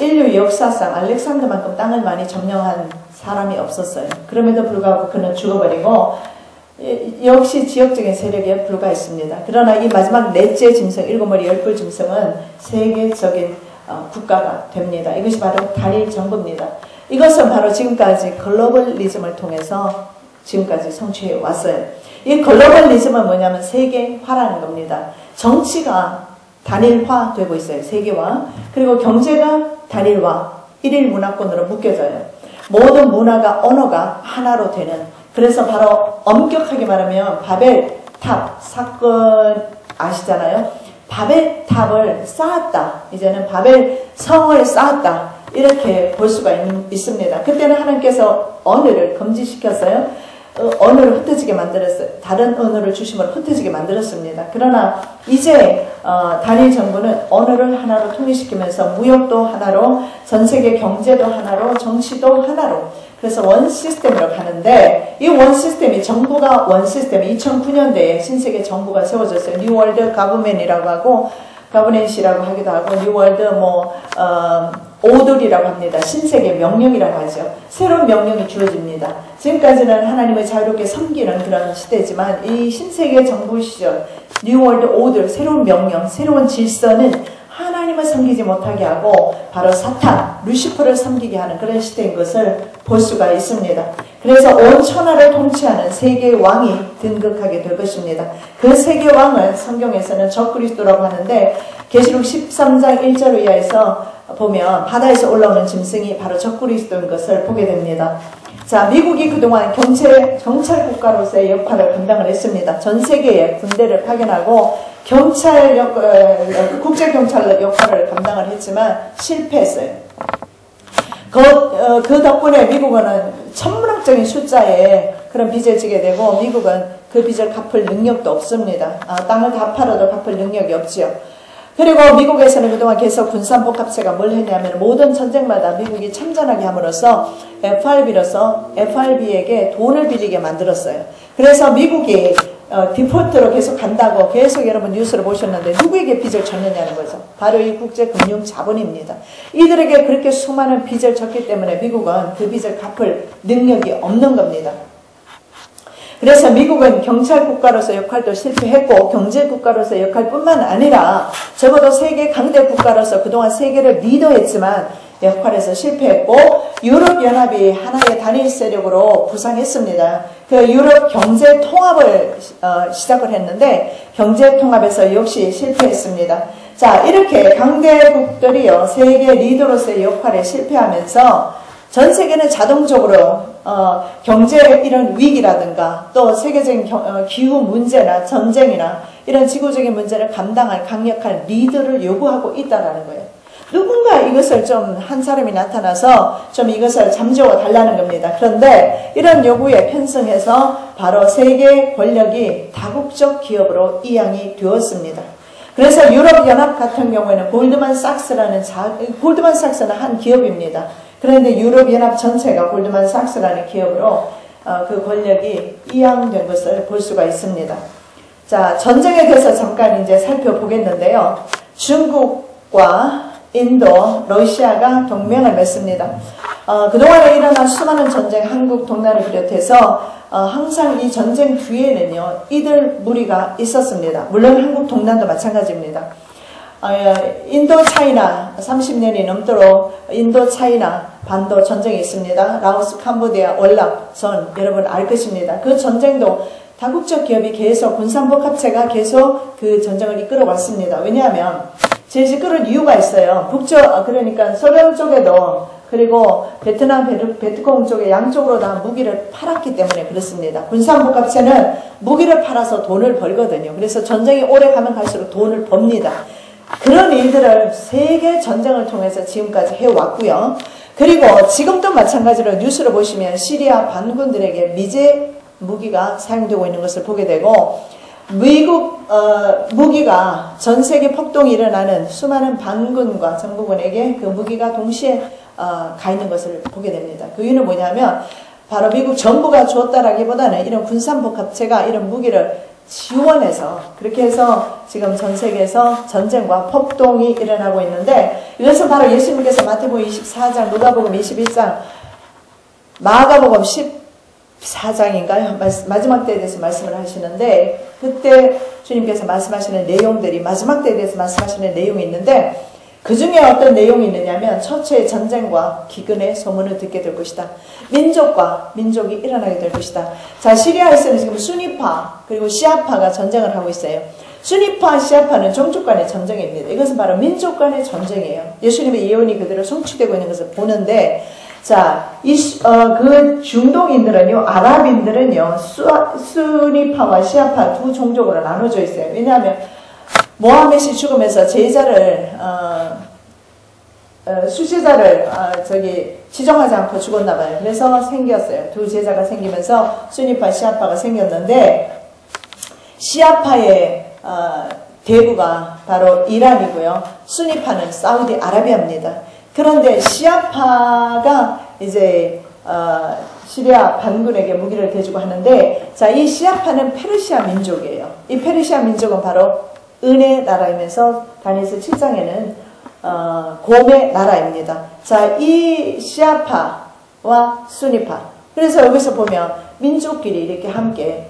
인류 역사상 알렉산더만큼 땅을 많이 점령한 사람이 없었어요. 그럼에도 불구하고 그는 죽어버리고 역시 지역적인 세력에 불과했습니다. 그러나 이 마지막 넷째 짐승, 7머리 10뿔 짐승은 세계적인 국가가 됩니다. 이것이 바로 단일 정부입니다. 이것은 바로 지금까지 글로벌리즘을 통해서 지금까지 성취해 왔어요. 이 글로벌리즘은 뭐냐면 세계화라는 겁니다. 정치가 단일화 되고 있어요. 세계화. 그리고 경제가 단일화. 일일 문화권으로 묶여져요. 모든 문화가 언어가 하나로 되는. 그래서 바로 엄격하게 말하면 바벨탑 사건 아시잖아요. 바벨탑을 쌓았다. 이제는 바벨 성을 쌓았다. 이렇게 볼 수가 있습니다. 그때는 하나님께서 언어를 금지시켰어요. 언어를 흩어지게 만들었어요. 다른 언어를 주심으로 흩어지게 만들었습니다. 그러나 이제 단일 정부는 언어를 하나로 통일시키면서 무역도 하나로, 전 세계 경제도 하나로, 정치도 하나로, 그래서 원 시스템으로 가는데, 이 원 시스템이, 정부가 원 시스템이 2009년대에 신세계 정부가 세워졌어요. 뉴월드 가버멘이라고 하고, 가버넨시라고 하기도 하고, 뉴월드 오들이라고 합니다. 신세계 명령이라고 하죠. 새로운 명령이 주어집니다. 지금까지는 하나님을 자유롭게 섬기는 그런 시대지만 이 신세계 정부 시절 뉴월드 오들, 새로운 명령, 새로운 질서는 하나님을 섬기지 못하게 하고 바로 사탄, 루시퍼를 섬기게 하는 그런 시대인 것을 볼 수가 있습니다. 그래서 온 천하를 통치하는 세계 왕이 등극하게 될 것입니다. 그 세계 왕을 성경에서는 적그리스도라고 하는데 계시록 13장 1절 이하에서 보면 바다에서 올라오는 짐승이 바로 적그리스도인 것을 보게 됩니다. 자, 미국이 그동안 경찰 국가로서의 역할을 감당을 했습니다. 전 세계에 군대를 파견하고 국제경찰 역할을 감당을 했지만 실패했어요. 그 덕분에 미국은 천문학적인 숫자에 그런 빚을 지게 되고 미국은 그 빚을 갚을 능력도 없습니다. 땅을 다 팔아도 갚을 능력이 없지요. 그리고 미국에서는 그동안 계속 군산복합체가 뭘 했냐면 모든 전쟁마다 미국이 참전하게 함으로써 FRB에게 돈을 빌리게 만들었어요. 그래서 미국이 디폴트로 계속 간다고 계속 여러분 뉴스를 보셨는데 누구에게 빚을 졌느냐는 거죠. 바로 이 국제금융자본입니다. 이들에게 그렇게 수많은 빚을 졌기 때문에 미국은 그 빚을 갚을 능력이 없는 겁니다. 그래서 미국은 경찰 국가로서 역할도 실패했고 경제 국가로서 역할뿐만 아니라 적어도 세계 강대 국가로서 그동안 세계를 리더했지만 역할에서 실패했고 유럽연합이 하나의 단일 세력으로 부상했습니다. 그 유럽 경제 통합을 시작을 했는데 경제 통합에서 역시 실패했습니다. 자, 이렇게 강대국들이요 세계 리더로서의 역할에 실패하면서 전 세계는 자동적으로 경제 이런 위기라든가 또 세계적인 기후 문제나 전쟁이나 이런 지구적인 문제를 감당할 강력한 리더를 요구하고 있다는 거예요. 누군가 이것을 좀 한 사람이 나타나서 좀 이것을 잠재워 달라는 겁니다. 그런데 이런 요구에 편승해서 바로 세계 권력이 다국적 기업으로 이양이 되었습니다. 그래서 유럽연합 같은 경우에는 골드만삭스는 한 기업입니다. 그런데 유럽연합 전체가 골드만삭스라는 기업으로 그 권력이 이양된 것을 볼 수가 있습니다. 자, 전쟁에 대해서 잠깐 이제 살펴보겠는데요. 중국과 인도, 러시아가 동맹을 맺습니다. 그동안에 일어난 수많은 전쟁, 한국, 동남아를 비롯해서 항상 이 전쟁 뒤에는요, 이들 무리가 있었습니다. 물론 한국, 동남도 마찬가지입니다. 인도, 차이나 30년이 넘도록 인도, 차이나 반도 전쟁이 있습니다. 라오스, 캄보디아, 월남전 여러분 알 것입니다. 그 전쟁도 다국적 기업이 계속 군산복합체가 계속 그 전쟁을 이끌어 왔습니다. 왜냐하면 제일 이끌은 이유가 있어요. 그러니까 소련 쪽에도 그리고 베트남, 베트콩 쪽에 양쪽으로 다 무기를 팔았기 때문에 그렇습니다. 군산복합체는 무기를 팔아서 돈을 벌거든요. 그래서 전쟁이 오래 가면 갈수록 돈을 법니다. 그런 일들을 세계 전쟁을 통해서 지금까지 해왔고요. 그리고 지금도 마찬가지로 뉴스를 보시면 시리아 반군들에게 미제 무기가 사용되고 있는 것을 보게 되고, 미국 무기가 전 세계 폭동이 일어나는 수많은 반군과 정부군에게 그 무기가 동시에 가 있는 것을 보게 됩니다. 그 이유는 뭐냐면 바로 미국 정부가 주었다라기보다는 이런 군산복합체가 이런 무기를 지원해서 그렇게 해서 지금 전 세계에서 전쟁과 폭동이 일어나고 있는데, 이것은 바로 예수님께서 마태복음 24장, 누가복음 21장, 마가복음 14장인가요? 마지막 때에 대해서 말씀을 하시는데, 그때 주님께서 말씀하시는 내용들이 마지막 때에 대해서 말씀하시는 내용이 있는데, 그 중에 어떤 내용이 있느냐면 처처의 전쟁과 기근의 소문을 듣게 될 것이다. 민족과 민족이 일어나게 될 것이다. 자, 시리아에서는 지금 수니파 그리고 시아파가 전쟁을 하고 있어요. 수니파, 시아파는 종족 간의 전쟁입니다. 이것은 바로 민족 간의 전쟁이에요. 예수님의 예언이 그대로 성취되고 있는 것을 보는데, 자, 그 중동인들은요, 아랍인들은요, 수니파와 시아파 두 종족으로 나눠져 있어요. 왜냐하면 모하멧이 죽으면서 수제자를 지정하지 않고 죽었나 봐요. 그래서 생겼어요. 두 제자가 생기면서 수니파, 시아파가 생겼는데, 시아파의 대부가 바로 이란이고요. 수니파는 사우디아라비아입니다. 그런데 시아파가 이제 시리아 반군에게 무기를 대주고 하는데, 자, 이 시아파는 페르시아 민족이에요. 이 페르시아 민족은 바로 은의 나라이면서 다니엘서 7장에는 곰의 나라입니다. 자, 이 시아파와 수니파, 그래서 여기서 보면 민족끼리 이렇게 함께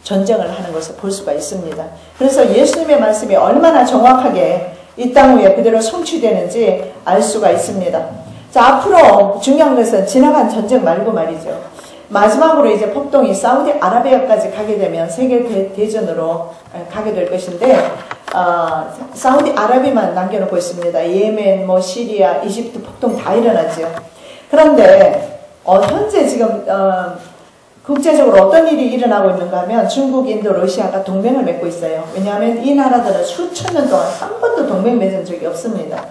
전쟁을 하는 것을 볼 수가 있습니다. 그래서 예수님의 말씀이 얼마나 정확하게 이 땅 위에 그대로 성취되는지 알 수가 있습니다. 자, 앞으로 중요한 것은 지나간 전쟁 말고 말이죠. 마지막으로 이제 폭동이 사우디아라비아까지 가게 되면 세계 대전으로 가게 될 것인데, 사우디아라비아만 남겨놓고 있습니다. 예멘, 시리아, 이집트 폭동 다 일어나죠. 그런데 현재 지금 국제적으로 어떤 일이 일어나고 있는가 하면 중국, 인도, 러시아가 동맹을 맺고 있어요. 왜냐하면 이 나라들은 수천 년 동안 한 번도 동맹 맺은 적이 없습니다.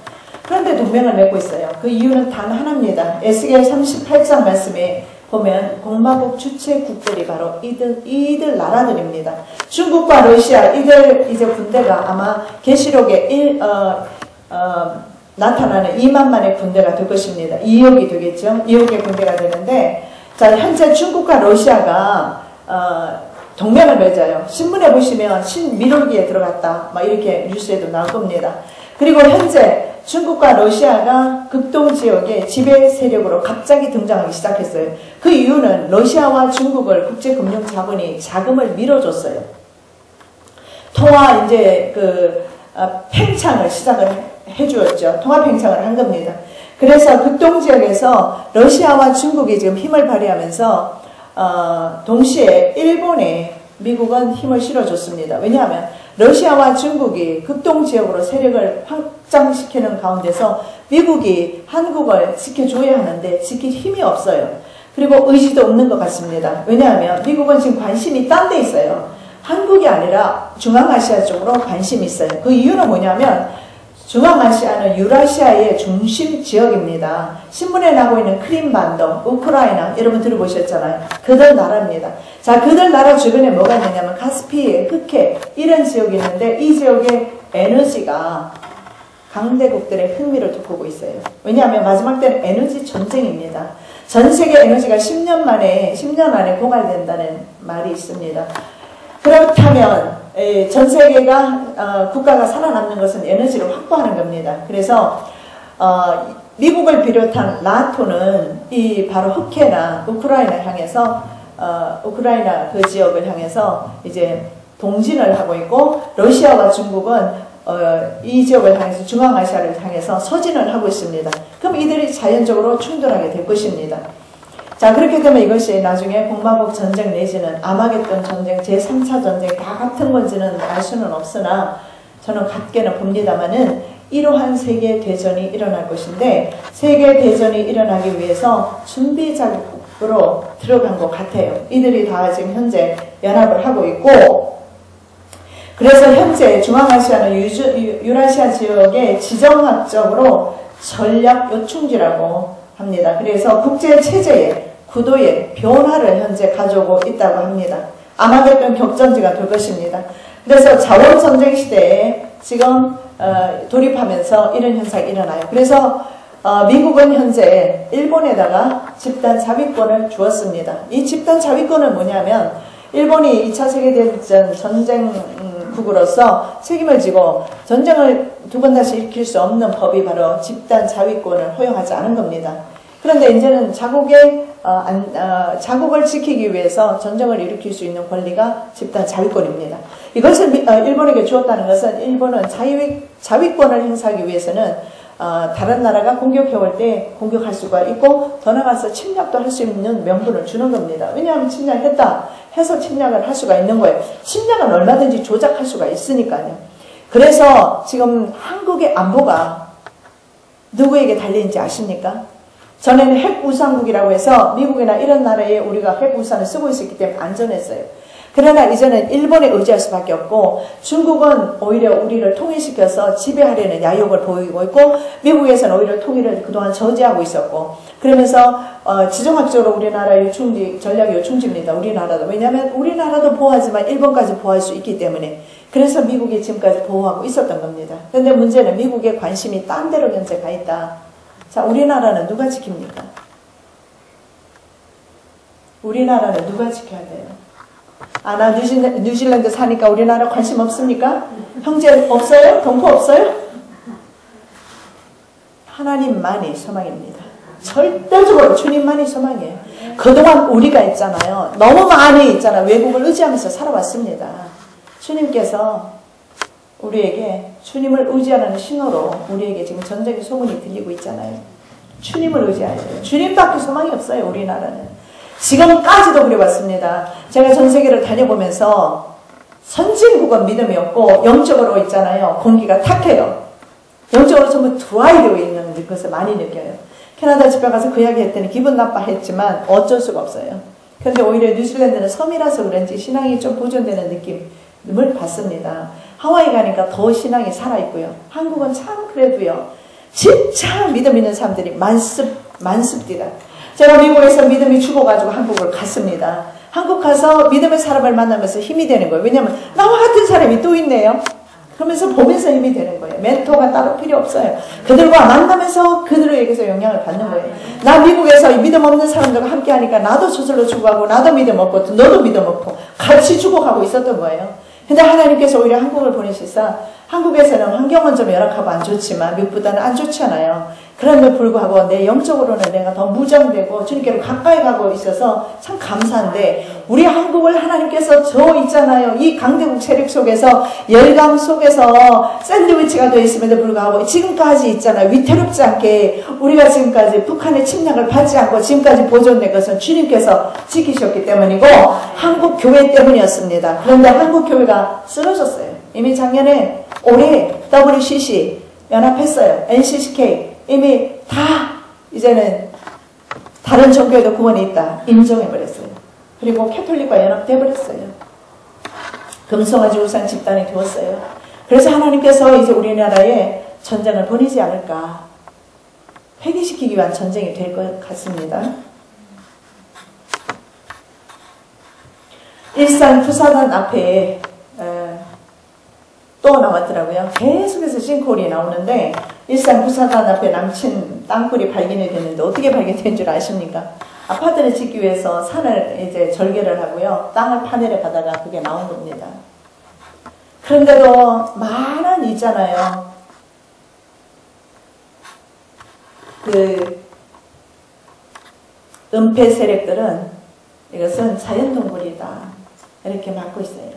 그런데 동맹을 맺고 있어요. 그 이유는 단 하나입니다. 에스겔 38장 말씀에 보면 공화국 주체국들이 바로 이들 나라들입니다. 중국과 러시아, 이들 이제 군대가 아마 계시록에 나타나는 2만만의 군대가 될 것입니다. 2억이 되겠죠. 2억의 군대가 되는데, 자, 현재 중국과 러시아가 동맹을 맺어요. 신문에 보시면 신미로기에 들어갔다, 막 이렇게 뉴스에도 나올 겁니다. 그리고 현재 중국과 러시아가 극동지역의 지배 세력으로 갑자기 등장하기 시작했어요. 그 이유는 러시아와 중국을 국제금융자본이 자금을 밀어줬어요. 통화 이제 팽창을 시작을 해주었죠. 통화 팽창을 한 겁니다. 그래서 극동지역에서 러시아와 중국이 지금 힘을 발휘하면서 동시에 일본에 미국은 힘을 실어줬습니다. 왜냐하면 러시아와 중국이 극동지역으로 세력을 확장시키는 가운데서 미국이 한국을 지켜줘야 하는데 지킬 힘이 없어요. 그리고 의지도 없는 것 같습니다. 왜냐하면 미국은 지금 관심이 딴 데 있어요. 한국이 아니라 중앙아시아 쪽으로 관심이 있어요. 그 이유는 뭐냐면 중앙아시아는 유라시아의 중심 지역입니다. 신문에 나오고 있는 크림반도, 우크라이나 여러분 들어보셨잖아요. 그들 나라입니다. 자, 그들 나라 주변에 뭐가 있느냐면 카스피해, 흑해 이런 지역이 있는데 이 지역의 에너지가 강대국들의 흥미를 돋구고 있어요. 왜냐하면 마지막 때는 에너지 전쟁입니다. 전 세계 에너지가 10년 안에 고갈된다는 말이 있습니다. 그렇다면 전 세계가 국가가 살아남는 것은 에너지를 확보하는 겁니다. 그래서 미국을 비롯한 나토는 이 바로 흑해나 우크라이나 향해서 우크라이나 그 지역을 향해서 이제 동진을 하고 있고 러시아와 중국은 이 지역을 향해서 중앙아시아를 향해서 서진을 하고 있습니다. 그럼 이들이 자연적으로 충돌하게 될 것입니다. 자, 그렇게 되면 이것이 나중에 공마국 전쟁 내지는 아마겟돈 전쟁, 제3차 전쟁 다 같은 건지는 알 수는 없으나 저는 같게는 봅니다만은 이러한 세계대전이 일어날 것인데 세계대전이 일어나기 위해서 준비 작업으로 들어간 것 같아요. 이들이 다 지금 현재 연합을 하고 있고 그래서 현재 중앙아시아는 유라시아 지역의 지정학적으로 전략 요충지라고 합니다. 그래서 국제체제의 구도의 변화를 현재 가져오고 있다고 합니다. 아마겟돈 격전지가 될 것입니다. 그래서 자원전쟁 시대에 지금 돌입하면서 이런 현상이 일어나요. 그래서 미국은 현재 일본에다가 집단 자위권을 주었습니다. 이 집단 자위권은 뭐냐면 일본이 2차 세계대전 전쟁국으로서 책임을 지고 전쟁을 두 번 다시 일으킬 수 없는 법이 바로 집단 자위권을 허용하지 않은 겁니다. 그런데 이제는 자국을 지키기 위해서 전쟁을 일으킬 수 있는 권리가 집단 자위권입니다. 이것을 일본에게 주었다는 것은 일본은 자위권을 행사하기 위해서는 다른 나라가 공격해올 때 공격할 수가 있고 더 나아가서 침략도 할 수 있는 명분을 주는 겁니다. 왜냐하면 침략했다 해서 침략을 할 수가 있는 거예요. 침략은 얼마든지 조작할 수가 있으니까요. 그래서 지금 한국의 안보가 누구에게 달리는지 아십니까? 전에는 핵우산국이라고 해서 미국이나 이런 나라에 우리가 핵우산을 쓰고 있었기 때문에 안전했어요. 그러나 이제는 일본에 의지할 수밖에 없고 중국은 오히려 우리를 통일시켜서 지배하려는 야욕을 보이고 있고 미국에서는 오히려 통일을 그동안 저지하고 있었고 그러면서 지정학적으로 우리나라 요충지, 전략 요충지입니다. 우리나라도. 왜냐하면 우리나라도 보호하지만 일본까지 보호할 수 있기 때문에 그래서 미국이 지금까지 보호하고 있었던 겁니다. 그런데 문제는 미국의 관심이 딴 데로 현재 가 있다. 자, 우리나라는 누가 지킵니까? 우리나라는 누가 지켜야 돼요? 나 뉴질랜드 사니까 우리나라 관심 없습니까? 형제 없어요? 동포 없어요? 하나님만이 소망입니다. 절대적으로 주님만이 소망이에요. 그동안 우리가 있잖아요. 너무 많이 있잖아요. 외국을 의지하면서 살아왔습니다. 주님께서 우리에게 주님을 의지하는 신호로 우리에게 지금 전쟁의 소문이 들리고 있잖아요. 주님을 의지해야 돼요. 주님밖에 소망이 없어요. 우리나라는. 지금까지도 그래왔습니다. 제가 전 세계를 다녀보면서 선진국은 믿음이 없고 영적으로 있잖아요. 공기가 탁해요. 영적으로 전부 드라이되어 있는 것을 많이 느껴요. 캐나다 집에 가서 그 이야기 했더니 기분 나빠했지만 어쩔 수가 없어요. 그런데 오히려 뉴질랜드는 섬이라서 그런지 신앙이 좀 보존되는 느낌을 받습니다. 하와이 가니까 더 신앙이 살아있고요. 한국은 참 그래도요. 진짜 믿음 있는 사람들이 많습니다. 제가 미국에서 믿음이 죽어가지고 한국을 갔습니다. 한국 가서 믿음의 사람을 만나면서 힘이 되는 거예요. 왜냐하면 나와 같은 사람이 또 있네요. 그러면서 보면서 힘이 되는 거예요. 멘토가 따로 필요 없어요. 그들과 만나면서 그들에게서 영향을 받는 거예요. 나 미국에서 믿음 없는 사람들과 함께 하니까 나도 저절로 죽어가고 나도 믿음 없고 너도 믿음 없고 같이 죽어가고 있었던 거예요. 근데 하나님께서 오히려 한국을 보내시사 한국에서는 환경은 좀 열악하고 안 좋지만 미국보다는 안 좋잖아요. 그럼에도 불구하고 내 영적으로는 내가 더 무장되고 주님께로 가까이 가고 있어서 참 감사한데 우리 한국을 하나님께서 저 있잖아요. 이 강대국 세력 속에서 열강 속에서 샌드위치가 되어 있음에도 불구하고 지금까지 있잖아요. 위태롭지 않게 우리가 지금까지 북한의 침략을 받지 않고 지금까지 보존된 것은 주님께서 지키셨기 때문이고 한국 교회 때문이었습니다. 그런데 한국 교회가 쓰러졌어요. 이미 작년에 올해 WCC 연합했어요. NCCK 이미 다 이제는 다른 종교에도 구원이 있다 인정해버렸어요. 그리고 캐톨릭과 연합돼버렸어요. 금송아지 우상 집단이 되었어요. 그래서 하나님께서 이제 우리나라에 전쟁을 벌이지 않을까. 폐기시키기 위한 전쟁이 될 것 같습니다. 일산 부사단 앞에 또 나왔더라고요. 계속해서 싱크홀이 나오는데 일산 부사단 앞에 남친 땅굴이 발견이 됐는데 어떻게 발견된 줄 아십니까? 아파트를 짓기 위해서 산을 이제 절개를 하고요. 땅을 파내려 가다가 그게 나온 겁니다. 그런데도 많은 있잖아요. 그 은폐 세력들은 이것은 자연동굴이다 이렇게 막고 있어요.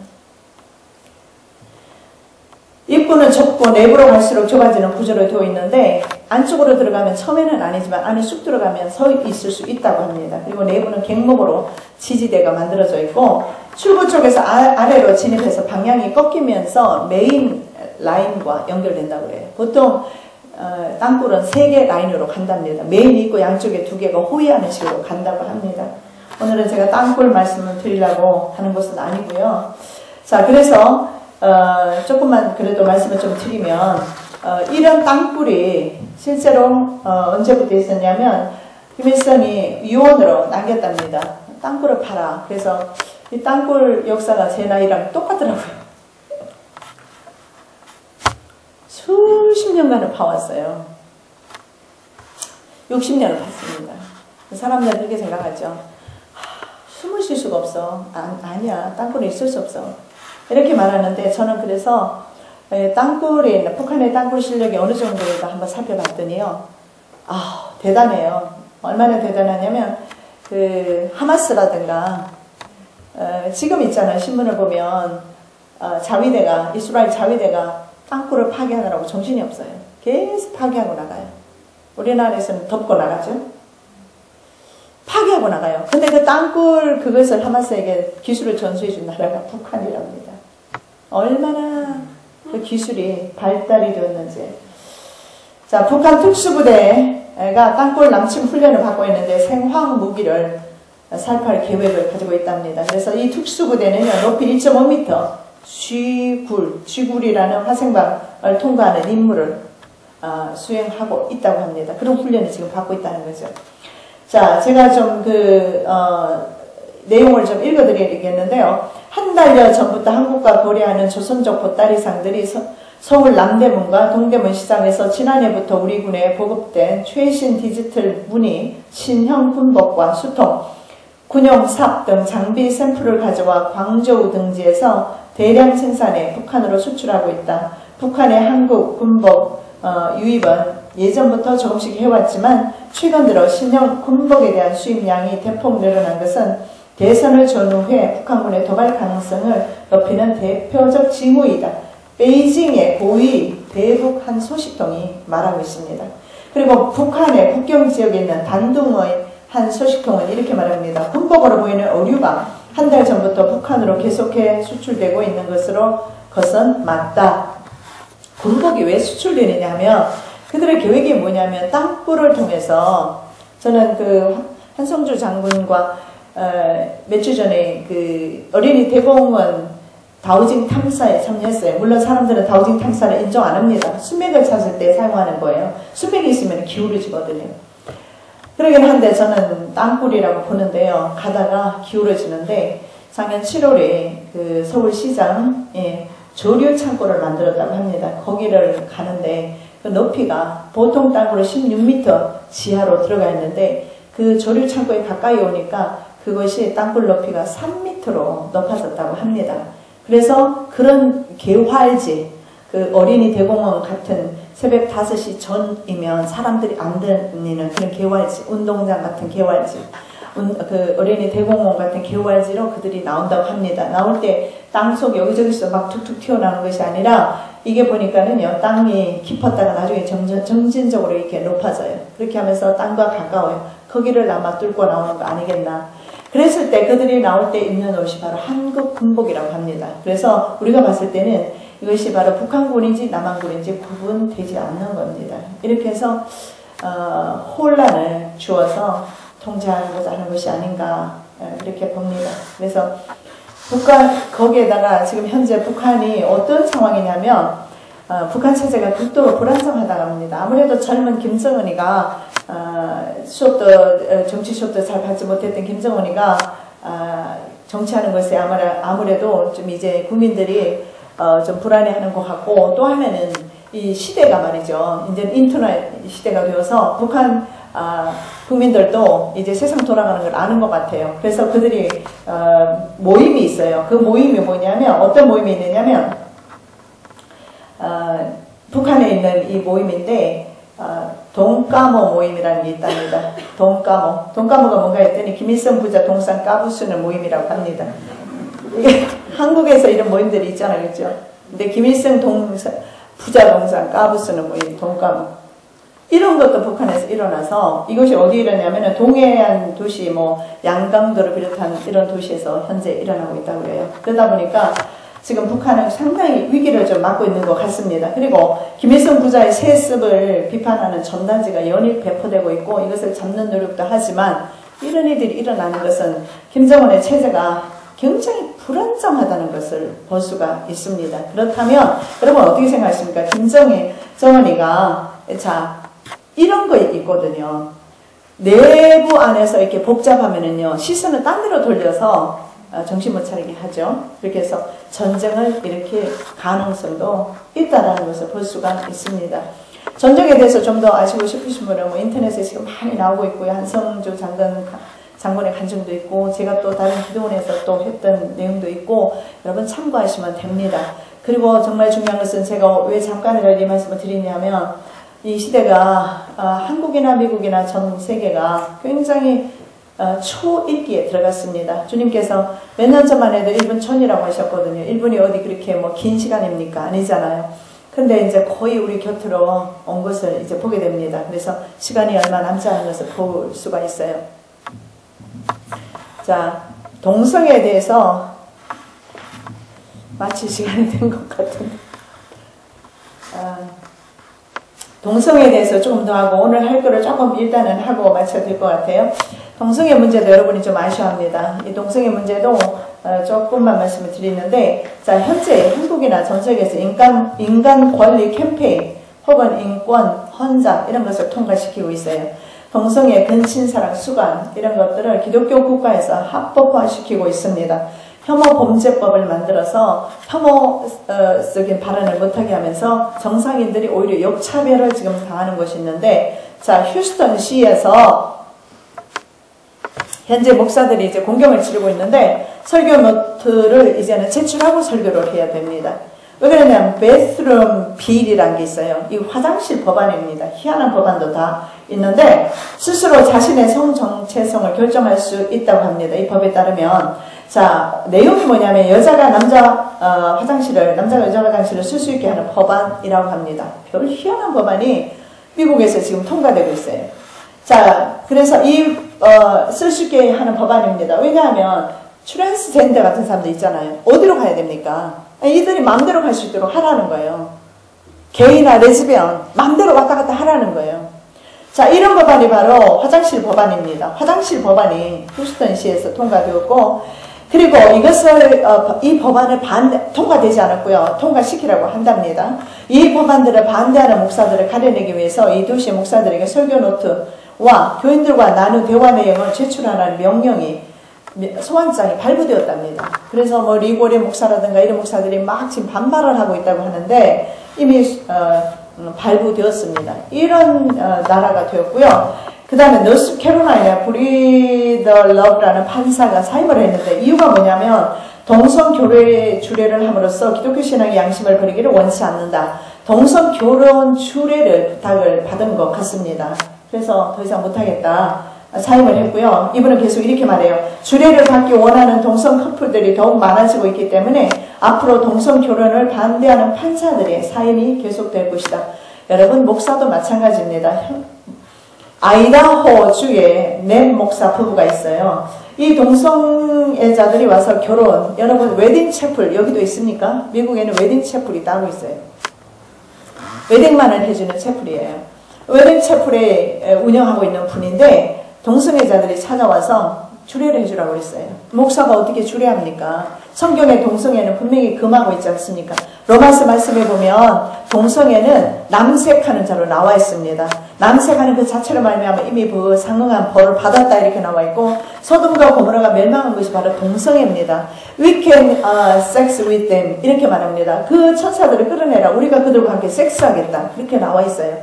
입구는 좁고 내부로 갈수록 좁아지는 구조로 되어 있는데 안쪽으로 들어가면 처음에는 아니지만 안에 쑥 들어가면 서 있을 수 있다고 합니다. 그리고 내부는 갱목으로 지지대가 만들어져 있고 출구 쪽에서 아래로 진입해서 방향이 꺾이면서 메인 라인과 연결된다고 그래요. 보통 땅굴은 3개 라인으로 간답니다. 메인 입구 양쪽에 2개가 호위하는 식으로 간다고 합니다. 오늘은 제가 땅굴 말씀을 드리려고 하는 것은 아니고요. 자, 그래서 조금만 그래도 말씀을 좀 드리면 이런 땅굴이 실제로 언제부터 있었냐면 김일성이 유언으로 남겼답니다. 땅굴을 파라. 그래서 이 땅굴 역사가 제 나이랑 똑같더라고요. 수십 년간을 파왔어요. 60년을 팠습니다. 사람들은 그렇게 생각하죠. 숨을 쉴 수가 없어. 아니야. 땅굴에 있을 수 없어. 이렇게 말하는데 저는 그래서 땅굴에 있는 북한의 땅굴 실력이 어느 정도인가 한번 살펴봤더니요. 대단해요. 얼마나 대단하냐면 그 하마스라든가 지금 있잖아요. 신문을 보면 자위대가 이스라엘 자위대가 땅굴을 파괴하느라고 정신이 없어요. 계속 파괴하고 나가요. 우리나라에서는 덮고 나가죠. 파괴하고 나가요. 근데 그 땅굴 그것을 하마스에게 기술을 전수해 준 나라가 북한이랍니다. 얼마나 그 기술이 발달이 되었는지. 자, 북한 특수부대가 땅굴 남침 훈련을 받고 있는데 생화학 무기를 살포할 계획을 가지고 있답니다. 그래서 이 특수부대는요, 높이 1.5m 쥐굴이라는 화생방을 통과하는 임무를 수행하고 있다고 합니다. 그런 훈련을 지금 받고 있다는 거죠. 자, 제가 좀 내용을 좀 읽어드리겠는데요. 한 달여 전부터 한국과 거래하는 조선족 보따리상들이 서울 남대문과 동대문 시장에서 지난해부터 우리 군에 보급된 최신 디지털 무늬, 신형 군복과 수통, 군용 삽 등 장비 샘플을 가져와 광저우 등지에서 대량 생산해 북한으로 수출하고 있다. 북한의 한국 군복 유입은 예전부터 조금씩 해왔지만 최근 들어 신형 군복에 대한 수입량이 대폭 늘어난 것은 대선을 전후해 북한군의 도발 가능성을 높이는 대표적 징후이다. 베이징의 고위 대북 한 소식통이 말하고 있습니다. 그리고 북한의 국경 지역에 있는 단둥의 한 소식통은 이렇게 말합니다. 군복으로 보이는 어류가 한 달 전부터 북한으로 계속해 수출되고 있는 것은 맞다. 군복이 왜 수출되느냐 하면 그들의 계획이 뭐냐면 땅굴을 통해서 저는 그 한성주 장군과 몇 주 전에 그 어린이 대공원 다우징 탐사에 참여했어요. 물론 사람들은 다우징 탐사를 인정 안 합니다. 수맥을 찾을 때 사용하는 거예요. 수맥이 있으면 기울어지거든요. 그러긴 한데 저는 땅굴이라고 보는데요. 가다가 기울어지는데 작년 7월에 그 서울시장에 조류 창고를 만들었다고 합니다. 거기를 가는데 그 높이가 보통 땅굴은 16m 지하로 들어가 있는데 그 조류 창고에 가까이 오니까 그것이 땅굴 높이가 3m로 높아졌다고 합니다. 그래서 그런 개활지, 그 어린이 대공원 같은 새벽 5시 전이면 사람들이 안 다니는 그런 개활지, 운동장 같은 개활지, 그 어린이 대공원 같은 개활지로 그들이 나온다고 합니다. 나올 때 땅속 여기저기서 막 툭툭 튀어나오는 것이 아니라 이게 보니까는요, 땅이 깊었다가 나중에 점진적으로 이렇게 높아져요. 그렇게 하면서 땅과 가까워요. 거기를 아마 뚫고 나오는 거 아니겠나. 그랬을 때 그들이 나올 때 입는 옷이 바로 한국 군복이라고 합니다. 그래서 우리가 봤을 때는 이것이 바로 북한군인지 남한군인지 구분되지 않는 겁니다. 이렇게 해서 혼란을 주어서 통제하고자 하는 것이 아닌가 그렇게 봅니다. 그래서 거기에다가 지금 현재 북한이 어떤 상황이냐면 북한 체제가 극도로 불안정하다고 합니다. 아무래도 젊은 김정은이가 정치 수업도 잘 받지 못했던 김정은이가 정치하는 것에 아무래도 좀 이제 국민들이 좀 불안해하는 것 같고, 또 하나는 이 시대가 말이죠. 이제 인터넷 시대가 되어서 북한 국민들도 이제 세상 돌아가는 걸 아는 것 같아요. 그래서 그들이 모임이 있어요. 그 모임이 뭐냐면, 어떤 모임이 있느냐면 북한에 있는 이 모임인데 돈까모 모임이라는 게 있답니다. 돈까모가 뭔가 했더니 김일성 부자 동상 까부수는 모임이라고 합니다. 이게 한국에서 이런 모임들이 있잖아요, 그렇죠? 근데 김일성 부자 동상 까부수는 모임, 돈까모. 이런 것도 북한에서 일어나서, 이것이 어디 일어나냐면 동해안 도시, 뭐 양강도를 비롯한 이런 도시에서 현재 일어나고 있다고 해요. 그러다 보니까 지금 북한은 상당히 위기를 좀 맞고 있는 것 같습니다. 그리고 김일성 부자의 세습을 비판하는 전단지가 연일 배포되고 있고, 이것을 잡는 노력도 하지만 이런 일들이 일어나는 것은 김정은의 체제가 굉장히 불안정하다는 것을 볼 수가 있습니다. 그렇다면 여러분 어떻게 생각하십니까? 김정은이가 이런 거 있거든요. 내부 안에서 이렇게 복잡하면은요, 시선을 딴 데로 돌려서 정신 못 차리게 하죠. 그렇게 해서 전쟁을 일으킬 가능성도 있다라는 것을 볼 수가 있습니다. 전쟁에 대해서 좀 더 아시고 싶으신 분은 뭐 인터넷에 지금 많이 나오고 있고요. 한성주 장군의 간증도 있고, 제가 또 다른 기도원에서 또 했던 내용도 있고, 여러분 참고하시면 됩니다. 그리고 정말 중요한 것은 제가 왜 잠깐이라도 이 말씀을 드리냐면, 이 시대가 한국이나 미국이나 전 세계가 굉장히 초일기에 들어갔습니다. 주님께서 몇 년 전만 해도 1분 천이라고 하셨거든요. 1분이 어디 그렇게 뭐 긴 시간입니까? 아니잖아요. 근데 이제 거의 우리 곁으로 온 것을 이제 보게 됩니다. 그래서 시간이 얼마 남지 않은 것을 볼 수가 있어요. 자, 동성애에 대해서 마칠 시간이 된 것 같은데, 동성애에 대해서 조금 더 하고, 오늘 할 거를 조금 일단은 하고 마쳐야 될 것 같아요. 동성애 문제도 여러분이 좀 아쉬워합니다. 이 동성애 문제도 조금만 말씀을 드리는데, 자, 현재 한국이나 전 세계에서 인간 권리 캠페인 혹은 인권 헌장 이런 것을 통과시키고 있어요. 동성애 근친사랑 수관 이런 것들을 기독교 국가에서 합법화시키고 있습니다. 혐오범죄법을 만들어서 혐오적인 발언을 못하게 하면서 정상인들이 오히려 역차별을 지금 당하는 것이 있는데, 자, 휴스턴시에서 현재 목사들이 이제 공경을 치르고 있는데, 설교 노트를 이제는 제출하고 설교를 해야 됩니다. 왜 그러냐면 베스룸 빌이라는 게 있어요. 이 화장실 법안입니다. 희한한 법안도 다 있는데 스스로 자신의 성 정체성을 결정할 수 있다고 합니다. 이 법에 따르면, 자, 내용이 뭐냐면 여자가 남자가 여자 화장실을 쓸 수 있게 하는 법안이라고 합니다. 별 희한한 법안이 미국에서 지금 통과되고 있어요. 자, 그래서 쓸 수 있게 하는 법안입니다. 왜냐하면 트랜스젠더 같은 사람들 있잖아요. 어디로 가야 됩니까? 이들이 마음대로 갈 수 있도록 하라는 거예요. 게이나 레즈비언 마음대로 왔다 갔다 하라는 거예요. 자, 이런 법안이 바로 화장실 법안입니다. 화장실 법안이 휴스턴시에서 통과되었고, 그리고 이것을 이 법안을 통과되지 않았고요. 통과시키라고 한답니다. 이 법안들을 반대하는 목사들을 가려내기 위해서 이 도시의 목사들에게 설교 노트와 교인들과 나눈 대화 내용을 제출하라는 명령이, 소환장이 발부되었답니다. 그래서 뭐 리고레 목사라든가 이런 목사들이 막 지금 반발을 하고 있다고 하는데 이미 발부되었습니다. 이런 나라가 되었고요. 그 다음에 노스캐롤라이나 브리더 러브라는 판사가 사임을 했는데, 이유가 뭐냐면 동성교회 주례를 함으로써 기독교 신앙의 양심을 버리기를 원치 않는다. 동성결혼 주례를 부탁을 받은 것 같습니다. 그래서 더 이상 못하겠다 사임을 했고요. 이분은 계속 이렇게 말해요. 주례를 받기 원하는 동성 커플들이 더욱 많아지고 있기 때문에 앞으로 동성 결혼을 반대하는 판사들의 사임이 계속될 것이다. 여러분, 목사도 마찬가지입니다. 아이다호주에 넷 목사 부부가 있어요. 이 동성애자들이 와서 결혼, 여러분 웨딩 채플 여기도 있습니까? 미국에는 웨딩 채플이 따로 있어요. 웨딩만을 해주는 채플이에요. 웨딩 채플에 운영하고 있는 분인데, 동성애자들이 찾아와서 주례를 해주라고 했어요. 목사가 어떻게 주례합니까? 성경의 동성애는 분명히 금하고 있지 않습니까? 로마서 말씀에 보면 동성애는 남색하는 자로 나와 있습니다. 남색하는 그 자체로 말미암아 이미 그 상응한 벌을 받았다 이렇게 나와 있고, 소돔과 고모라가 멸망한 것이 바로 동성애입니다. We can sex with them 이렇게 말합니다. 그 천사들을 끌어내라. 우리가 그들과 함께 섹스하겠다. 그렇게 나와 있어요.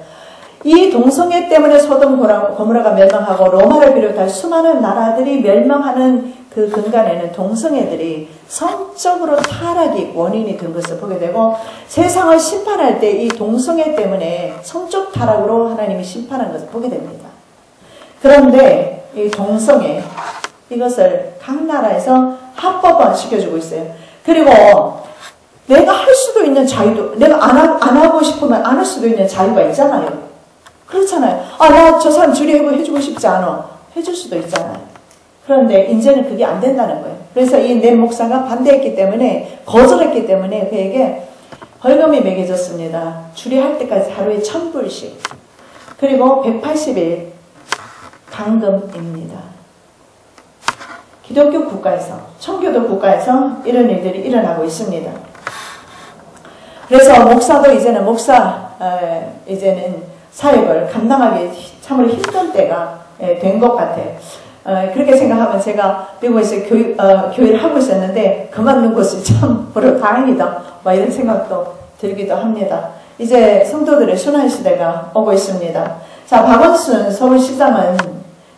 이 동성애 때문에 소돔 고모라가 멸망하고 로마를 비롯한 수많은 나라들이 멸망하는 그 근간에는 동성애들이 성적으로 타락이 원인이 된 것을 보게 되고, 세상을 심판할 때 이 동성애 때문에 성적 타락으로 하나님이 심판한 것을 보게 됩니다. 그런데 이 동성애 이것을 각 나라에서 합법화 시켜주고 있어요. 그리고 내가 할 수도 있는 자유도, 내가 안 하고 싶으면 안 할 수도 있는 자유가 있잖아요. 그렇잖아요. 나 저 사람 주례하고 해주고 싶지 않아. 해줄 수도 있잖아요. 그런데 이제는 그게 안 된다는 거예요. 그래서 이 내 목사가 반대했기 때문에, 거절했기 때문에 그에게 벌금이 매겨졌습니다. 주례할 때까지 하루에 1000불씩. 그리고 180일 감금입니다. 기독교 국가에서, 청교도 국가에서 이런 일들이 일어나고 있습니다. 그래서 목사도 이제는 이제는 사역을 감당하기 참으로 힘든 때가 된 것 같아요. 그렇게 생각하면 제가 미국에서 교회를 하고 있었는데 그만둔 것이 참으로 다행이다. 이런 생각도 들기도 합니다. 이제 성도들의 순환시대가 오고 있습니다. 자, 박원순 서울시장은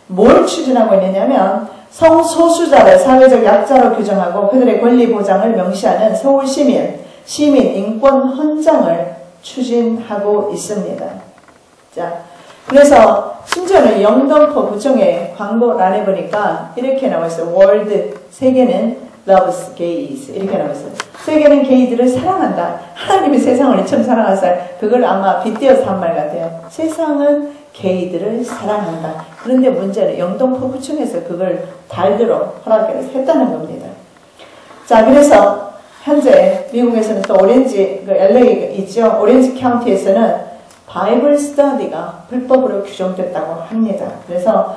뭘 추진하고 있느냐면, 성소수자를 사회적 약자로 규정하고 그들의 권리 보장을 명시하는 서울시민 인권 헌장을 추진하고 있습니다. 자, 그래서 심지어는 영등포 구청의 광고란에 보니까 이렇게 나와 있어요. 월드, 세계는 loves gays 이렇게 나와 있어요. 세계는 게이들을 사랑한다. 하나님이 세상을 이처럼 사랑하사, 그걸 아마 빗대어서 한 말 같아요. 세상은 게이들을 사랑한다. 그런데 문제는 영등포 구청에서 그걸 달도록 허락을 했다는 겁니다. 자, 그래서 현재 미국에서는 또 오렌지, LA 있죠. 오렌지 카운티에서는 바이블 스터디가 불법으로 규정됐다고 합니다. 그래서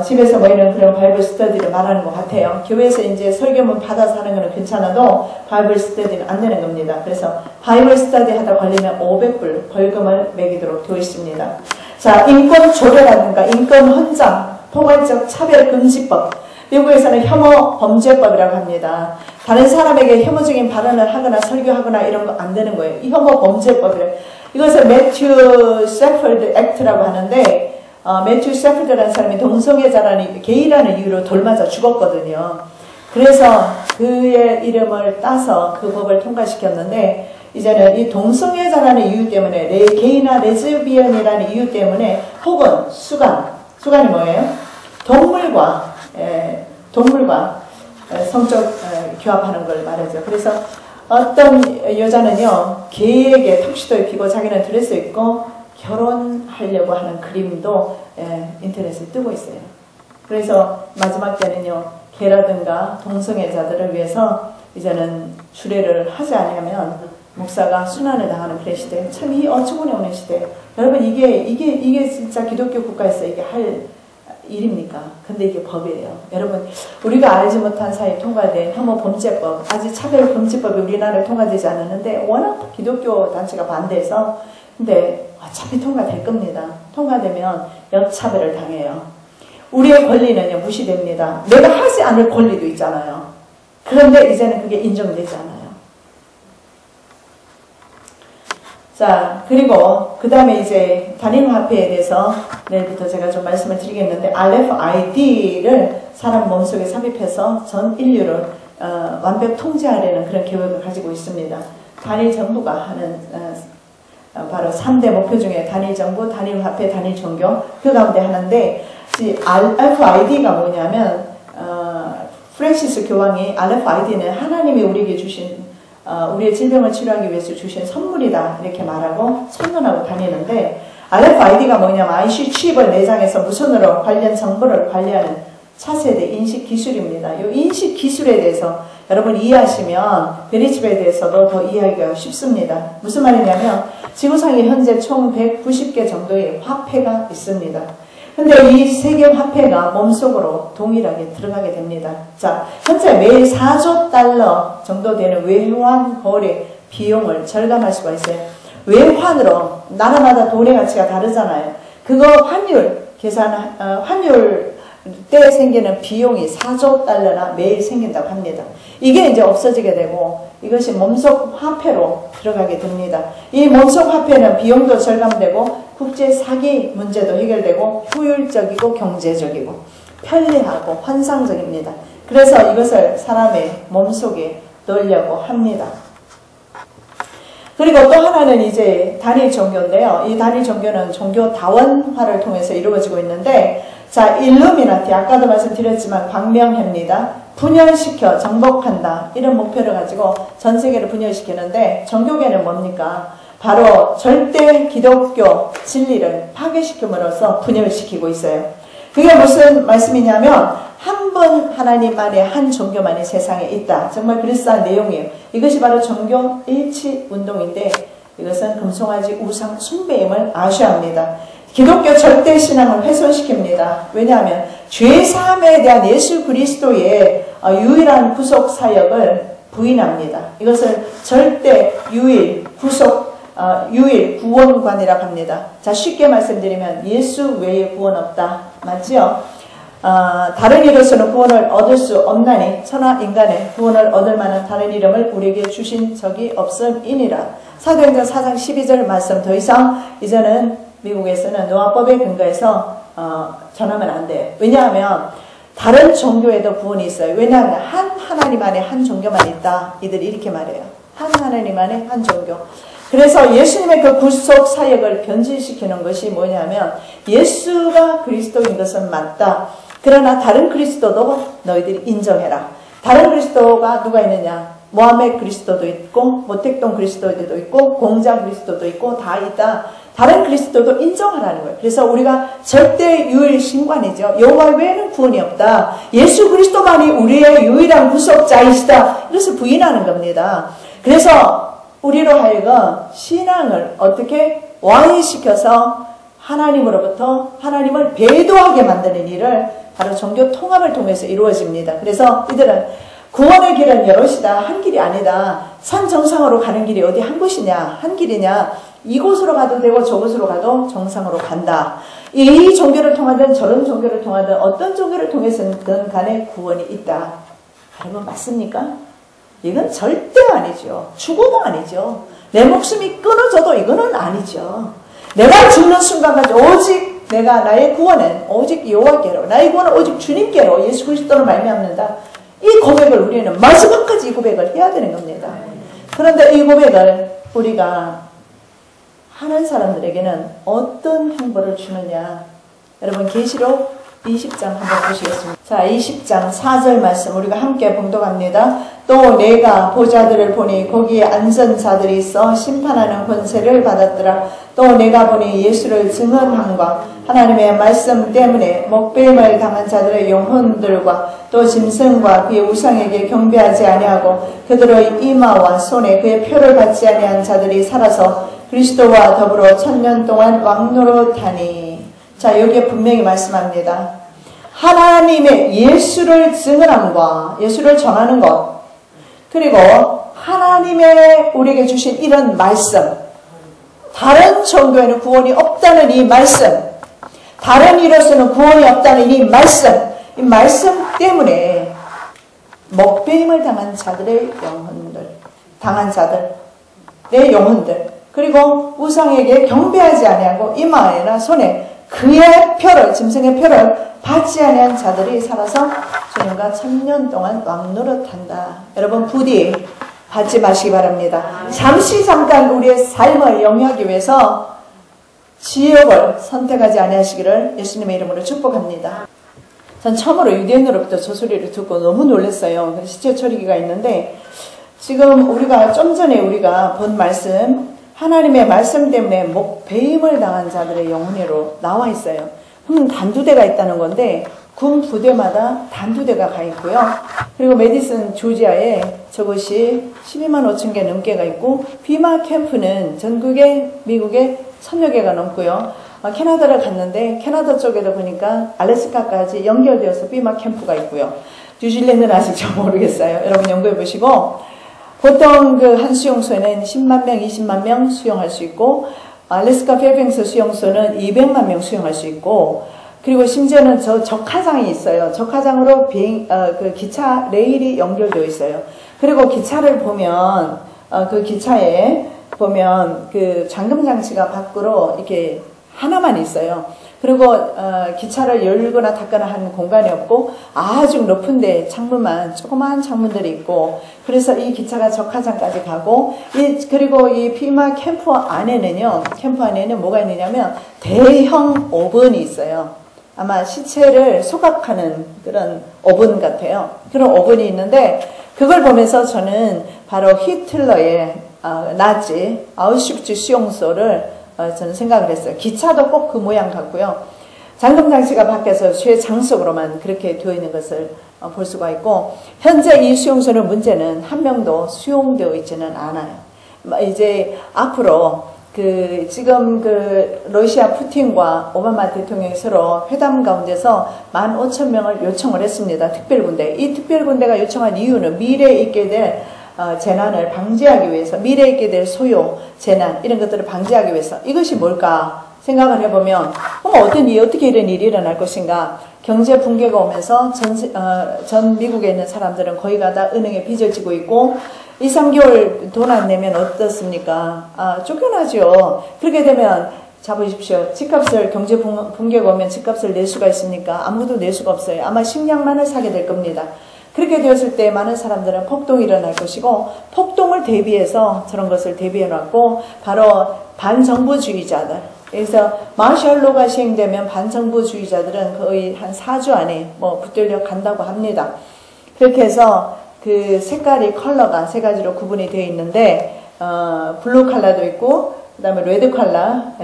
집에서 모이는 그런 바이블 스터디를 말하는 것 같아요. 교회에서 이제 설교문 받아서 하는 거는 괜찮아도 바이블 스터디는 안 되는 겁니다. 그래서 바이블 스터디 하다 걸리면 500불 벌금을 매기도록 되어 있습니다. 자, 인권 조례라든가 인권 헌장, 포괄적 차별 금지법. 미국에서는 혐오 범죄법이라고 합니다. 다른 사람에게 혐오적인 발언을 하거나 설교하거나 이런 거 안 되는 거예요. 이 혐오 범죄법이래. 이것을 매튜 세퍼드 액트라고 하는데, 매튜 세퍼드라는 사람이 동성애자라는, 게이라는 이유로 돌맞아 죽었거든요. 그래서 그의 이름을 따서 그 법을 통과시켰는데, 이제는 이 동성애자라는 이유 때문에, 게이나 레즈비언이라는 이유 때문에, 혹은 수간이 뭐예요? 동물과 성적 교합하는 걸 말하죠. 그래서 어떤 여자는요, 게이에게 턱시도 입히고 자기는 드레스 입고 결혼하려고 하는 그림도 인터넷에 뜨고 있어요. 그래서 마지막 때는요, 게라든가 동성애자들을 위해서 이제는 주례를 하지 않으면 목사가 순환을 당하는 그런 시대. 참 이 어처구니 없는 시대. 여러분, 이게 진짜 기독교 국가에서 이게 할 일입니까? 근데 이게 법이에요. 여러분, 우리가 알지 못한 사이에 통과된 혐오범죄법, 아직 차별금지법이 우리나라에 통과되지 않았는데 워낙 기독교 단체가 반대해서, 근데 어차피 통과될 겁니다. 통과되면 역차별을 당해요. 우리의 권리는요, 무시됩니다. 내가 하지 않을 권리도 있잖아요. 그런데 이제는 그게 인정되지 않아요. 자, 그리고 그 다음에 이제 단일화폐에 대해서 내일부터 제가 좀 말씀을 드리겠는데, RFID를 사람 몸속에 삽입해서 전 인류를 완벽 통제하려는 그런 계획을 가지고 있습니다. 단일 정부가 하는 바로 3대 목표 중에 단일 정부, 단일 화폐, 단일 종교, 그 가운데 하는데, 이 RFID가 뭐냐면 프랜시스 교황이 RFID는 하나님이 우리에게 주신 우리의 질병을 치료하기 위해서 주신 선물이다 이렇게 말하고 선언하고 다니는데, RFID가 뭐냐면 IC 칩을 내장해서 무선으로 관련 정보를 관리하는 차세대 인식 기술입니다. 이 인식 기술에 대해서 여러분 이해하시면 베리칩에 대해서도 더 이해하기가 쉽습니다. 무슨 말이냐면 지구상에 현재 총 190개 정도의 화폐가 있습니다. 근데 이 세계 화폐가 몸속으로 동일하게 들어가게 됩니다. 자, 현재 매일 4조 달러 정도 되는 외환 거래 비용을 절감할 수가 있어요. 외환으로 나라마다 돈의 가치가 다르잖아요. 그거 환율 환율 때 생기는 비용이 4조 달러나 매일 생긴다고 합니다. 이게 이제 없어지게 되고 이것이 몸속 화폐로 들어가게 됩니다. 이 몸속 화폐는 비용도 절감되고 국제 사기 문제도 해결되고 효율적이고 경제적이고 편리하고 환상적입니다. 그래서 이것을 사람의 몸속에 넣으려고 합니다. 그리고 또 하나는 이제 단일 종교인데요. 이 단일 종교는 종교 다원화를 통해서 이루어지고 있는데, 자, 일루미나티, 아까도 말씀드렸지만 광명회입니다. 분열시켜 정복한다, 이런 목표를 가지고 전 세계를 분열시키는데, 종교계는 뭡니까? 바로 절대 기독교 진리를 파괴시킴으로써 분열시키고 있어요. 그게 무슨 말씀이냐면 한 분 하나님만의 한 종교만이 세상에 있다. 정말 그럴싸한 내용이에요. 이것이 바로 종교 일치 운동인데, 이것은 금송아지 우상 숭배임을 아셔야 합니다. 기독교 절대 신앙을 훼손시킵니다. 왜냐하면 죄사함에 대한 예수 그리스도의 유일한 구속 사역을 부인합니다. 이것을 절대 유일 구원관이라고 합니다. 자, 쉽게 말씀드리면 예수 외에 구원 없다. 맞지요? 다른 이로서는 구원을 얻을 수 없나니 천하 인간의 구원을 얻을 만한 다른 이름을 우리에게 주신 적이 없음이니라. 사도행전 4장 12절 말씀, 더 이상 이제는 미국에서는 노아법에 근거해서 전하면 안 돼요. 왜냐하면 다른 종교에도 구원이 있어요. 왜냐하면 한 하나님 안에 한 종교만 있다. 이들이 이렇게 말해요. 한 하나님 안에 한 종교. 그래서 예수님의 그 구속 사역을 변질시키는 것이 뭐냐면, 예수가 그리스도인 것은 맞다. 그러나 다른 그리스도도 너희들이 인정해라. 다른 그리스도가 누가 있느냐? 모하메 그리스도도 있고, 모택동 그리스도도 있고, 공자 그리스도도 있고, 다 있다. 다른 그리스도도 인정하라는 거예요. 그래서 우리가 절대 유일 신관이죠. 여호와 외에는 구원이 없다. 예수 그리스도만이 우리의 유일한 구속자이시다. 이것을 부인하는 겁니다. 그래서 우리로 하여금 신앙을 어떻게 와해시켜서 하나님으로부터 하나님을 배도하게 만드는 일을 바로 종교 통합을 통해서 이루어집니다. 그래서 이들은 구원의 길은 여럿이다. 한 길이 아니다. 산 정상으로 가는 길이 어디 한 곳이냐? 한 길이냐? 이곳으로 가도 되고 저곳으로 가도 정상으로 간다. 이 종교를 통하든 저런 종교를 통하든 어떤 종교를 통해서든 간에 구원이 있다. 여러분 맞습니까? 이건 절대 아니죠. 죽어도 아니죠. 내 목숨이 끊어져도 이거는 아니죠. 내가 죽는 순간까지 오직 내가 나의 구원은 오직 여호와께로, 나의 구원은 오직 주님께로 예수 그리스도로 말미암는다. 이 고백을 우리는 마지막까지 이 고백을 해야 되는 겁니다. 그런데 이 고백을 우리가 하는 사람들에게는 어떤 행보를 주느냐. 여러분 계시록 20장 한번 보시겠습니다. 자, 20장 4절 말씀 우리가 함께 봉독합니다. 또 내가 보좌들을 보니 거기에 앉은 자들이 있어 심판하는 권세를 받았더라. 또 내가 보니 예수를 증언함과 하나님의 말씀 때문에 목배임을 당한 자들의 영혼들과 또 짐승과 그의 우상에게 경배하지 아니하고 그들의 이마와 손에 그의 표를 받지 아니한 자들이 살아서 그리스도와 더불어 1000년 동안 왕노릇하니. 자, 여기에 분명히 말씀합니다. 하나님의 예수를 증언함과 예수를 전하는 것, 그리고 하나님의 우리에게 주신 이런 말씀, 다른 종교에는 구원이 없다는 이 말씀, 다른 이로서는 구원이 없다는 이 말씀 때문에 먹배임을 당한 자들의 영혼들, 당한 자들의 영혼들, 그리고 우상에게 경배하지 아니하고 이마에나 손에 그의 표를, 짐승의 표를 받지 아니한 자들이 살아서 주님과 1000년 동안 왕노릇한다. 여러분 부디 받지 마시기 바랍니다. 잠깐 우리의 삶을 영위하기 위해서 지옥을 선택하지 아니하시기를 예수님의 이름으로 축복합니다. 전 처음으로 유대인으로부터 저 소리를 듣고 너무 놀랐어요. 시체 처리기가 있는데, 지금 우리가 좀 전에 우리가 본 말씀, 하나님의 말씀 때문에 목배임을 당한 자들의 영혼으로 나와 있어요. 그럼 단두대가 있다는 건데 군 부대마다 단두대가 가 있고요. 그리고 메디슨 조지아에 저것이 12만 5천 개 넘게가 있고, 비마 캠프는 전국에 미국에 1000여 개가 넘고요. 캐나다를 갔는데 캐나다 쪽에도 보니까 알래스카까지 연결되어서 비마 캠프가 있고요. 뉴질랜드는 아직 잘 모르겠어요. 여러분 연구해 보시고 보통 그 한 수용소에는 10만 명, 20만 명 수용할 수 있고, 알래스카 페어뱅스 수용소는 200만 명 수용할 수 있고, 그리고 심지어는 저 적화장이 있어요. 적화장으로 그 기차 레일이 연결되어 있어요. 그리고 기차를 보면, 그 기차에 보면 그 잠금 장치가 밖으로 이렇게 하나만 있어요. 그리고 기차를 열거나 닫거나 하는 공간이 없고 아주 높은데 창문만 조그마한 창문들이 있고, 그래서 이 기차가 적화장까지 가고, 그리고 이 피마 캠프 안에는 뭐가 있느냐면 대형 오븐이 있어요. 아마 시체를 소각하는 그런 오븐 같아요. 그런 오븐이 있는데, 그걸 보면서 저는 바로 히틀러의 나치 아우슈비츠 수용소를 저는 생각을 했어요. 기차도 꼭 그 모양 같고요. 잠금 장치가 밖에서 최장석으로만 그렇게 되어 있는 것을 볼 수가 있고, 현재 이 수용소는 문제는 한 명도 수용되어 있지는 않아요. 이제 앞으로 지금 러시아 푸틴과 오바마 대통령이 서로 회담 가운데서 15,000명을 요청을 했습니다. 특별군대. 이 특별군대가 요청한 이유는 미래에 있게 될 재난을 방지하기 위해서, 미래에 있게 될 소요, 재난, 이런 것들을 방지하기 위해서. 이것이 뭘까 생각을 해보면, 어떻게 이런 일이 일어날 것인가. 경제 붕괴가 오면서 전 미국에 있는 사람들은 거의가 다 은행에 빚을 지고 있고, 2, 3개월 돈 안 내면 어떻습니까? 쫓겨나죠. 그렇게 되면, 잡으십시오. 집값을, 경제 붕괴가 오면 집값을 낼 수가 있습니까? 아무도 낼 수가 없어요. 아마 식량만을 사게 될 겁니다. 그렇게 되었을 때 많은 사람들은 폭동이 일어날 것이고, 폭동을 대비해서 저런 것을 대비해 놨고, 바로 반정부주의자들. 그래서 마셜로가 시행되면 반정부주의자들은 거의 한 4주 안에 붙들려 간다고 합니다. 그렇게 해서 그 색깔이 컬러가 세 가지로 구분이 되어 있는데, 블루 컬러도 있고, 그 다음에 레드 컬러가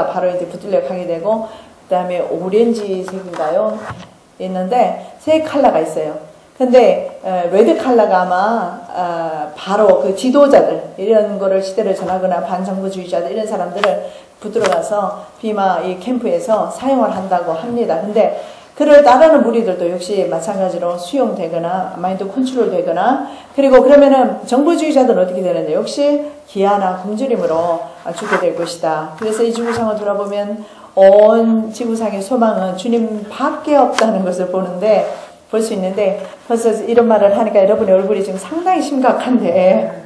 바로 이제 붙들려 가게 되고, 그 다음에 오렌지색인가요? 있는데 세 컬러가 있어요. 근데 레드 컬러가 아마 바로 그 지도자들, 이런 거를 시대를 전하거나 반정부주의자들, 이런 사람들을 붙들어 가서 비마 이 캠프에서 사용을 한다고 합니다. 근데 그를 따르는 무리들도 역시 마찬가지로 수용되거나 마인드 컨트롤 되거나, 그리고 그러면은 정부주의자들은 어떻게 되는데 역시 기아나 굶주림으로 죽게 될 것이다. 그래서 이 지구상을 돌아보면 온 지구상의 소망은 주님밖에 없다는 것을 볼 수 있는데, 벌써 이런 말을 하니까 여러분의 얼굴이 지금 상당히 심각한데,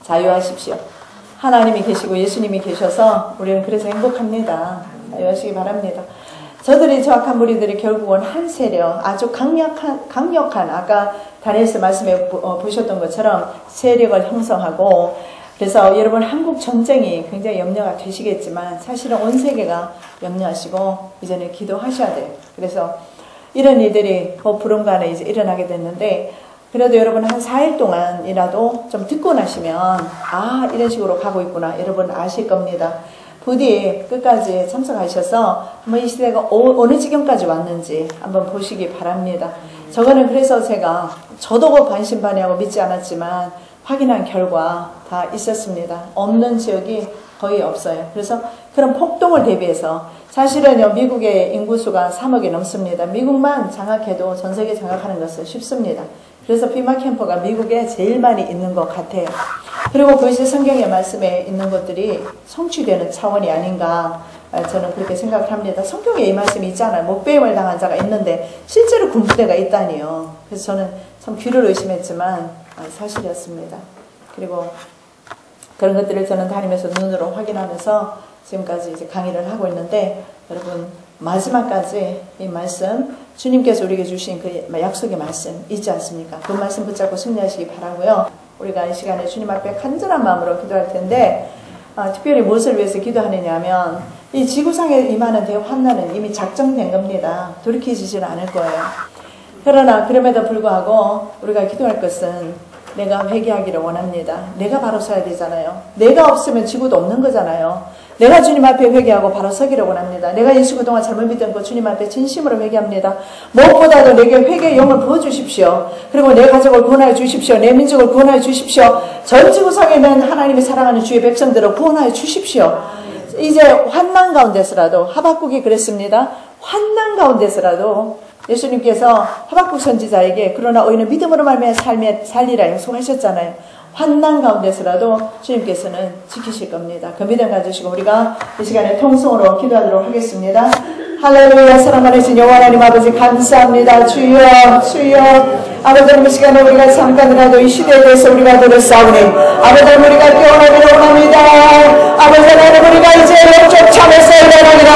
자유하십시오. 하나님이 계시고 예수님이 계셔서 우리는 그래서 행복합니다. 자유하시기 바랍니다. 저들이 저악한 무리들이 결국은 한 세력, 아주 강력한 아까 다니엘서 말씀에 보셨던 것처럼 세력을 형성하고, 그래서 여러분 한국 전쟁이 굉장히 염려가 되시겠지만 사실은 온 세계가 염려하시고 이제는 기도하셔야 돼요. 그래서 이런 일들이 불언간에 이제 일어나게 됐는데, 그래도 여러분 한 4일 동안이라도 좀 듣고 나시면 이런 식으로 가고 있구나 여러분 아실 겁니다. 부디 끝까지 참석하셔서 한번 이 시대가 어느 지경까지 왔는지 한번 보시기 바랍니다. 저거는 그래서 저도 반신반의하고 믿지 않았지만 확인한 결과 다 있었습니다. 없는 지역이 거의 없어요. 그래서 그런 폭동을 대비해서, 사실은요, 미국의 인구수가 3억이 넘습니다. 미국만 장악해도 전 세계 장악하는 것은 쉽습니다. 그래서 피마 캠프가 미국에 제일 많이 있는 것 같아요. 그리고 그것이 성경의 말씀에 있는 것들이 성취되는 차원이 아닌가, 저는 그렇게 생각을 합니다. 성경에 이 말씀이 있잖아요. 목배임을 당한 자가 있는데 실제로 군부대가 있다니요. 그래서 저는 참 귀를 의심했지만 사실이었습니다. 그리고 그런 것들을 저는 다니면서 눈으로 확인하면서 지금까지 이제 강의를 하고 있는데, 여러분 마지막까지 이 말씀, 주님께서 우리에게 주신 그 약속의 말씀 있지 않습니까? 그 말씀 붙잡고 승리하시기 바라고요. 우리가 이 시간에 주님 앞에 간절한 마음으로 기도할 텐데, 특별히 무엇을 위해서 기도하느냐 하면, 이 지구상에 임하는 대환난은 이미 작정된 겁니다. 돌이키지는 않을 거예요. 그러나 그럼에도 불구하고 우리가 기도할 것은 내가 회개하기를 원합니다. 내가 바로 서야 되잖아요. 내가 없으면 지구도 없는 거잖아요. 내가 주님 앞에 회개하고 바로 서기를 원합니다. 내가 예수 그동안 잘못 믿던 거 주님 앞에 진심으로 회개합니다. 무엇보다도 내게 회개의 영을 부어주십시오. 그리고 내 가족을 구원하여 주십시오. 내 민족을 구원하여 주십시오. 전 지구상에 있는 하나님이 사랑하는 주의 백성들을 구원하여 주십시오. 이제 환난 가운데서라도, 하박국이 그랬습니다. 환난 가운데서라도 예수님께서 하박국 선지자에게 그러나 너희는 믿음으로 말미암아 살리라 약속하셨잖아요. 환난 가운데서라도 주님께서는 지키실 겁니다. 그 믿음 가지시고 우리가 이 시간에 통성으로 기도하도록 하겠습니다. 할렐루야. 사랑 많으신 여호와 하나님 아버지 감사합니다. 주여 주여 아버지 하나님 이 시간에 우리가 잠깐이라도 이 시대에 대해서 우리가 들었사오니 아버지 하나님 우리가 깨어나기를 원합니다. 아버지 하나님 우리가 이제 영적 잠에서 일어나기를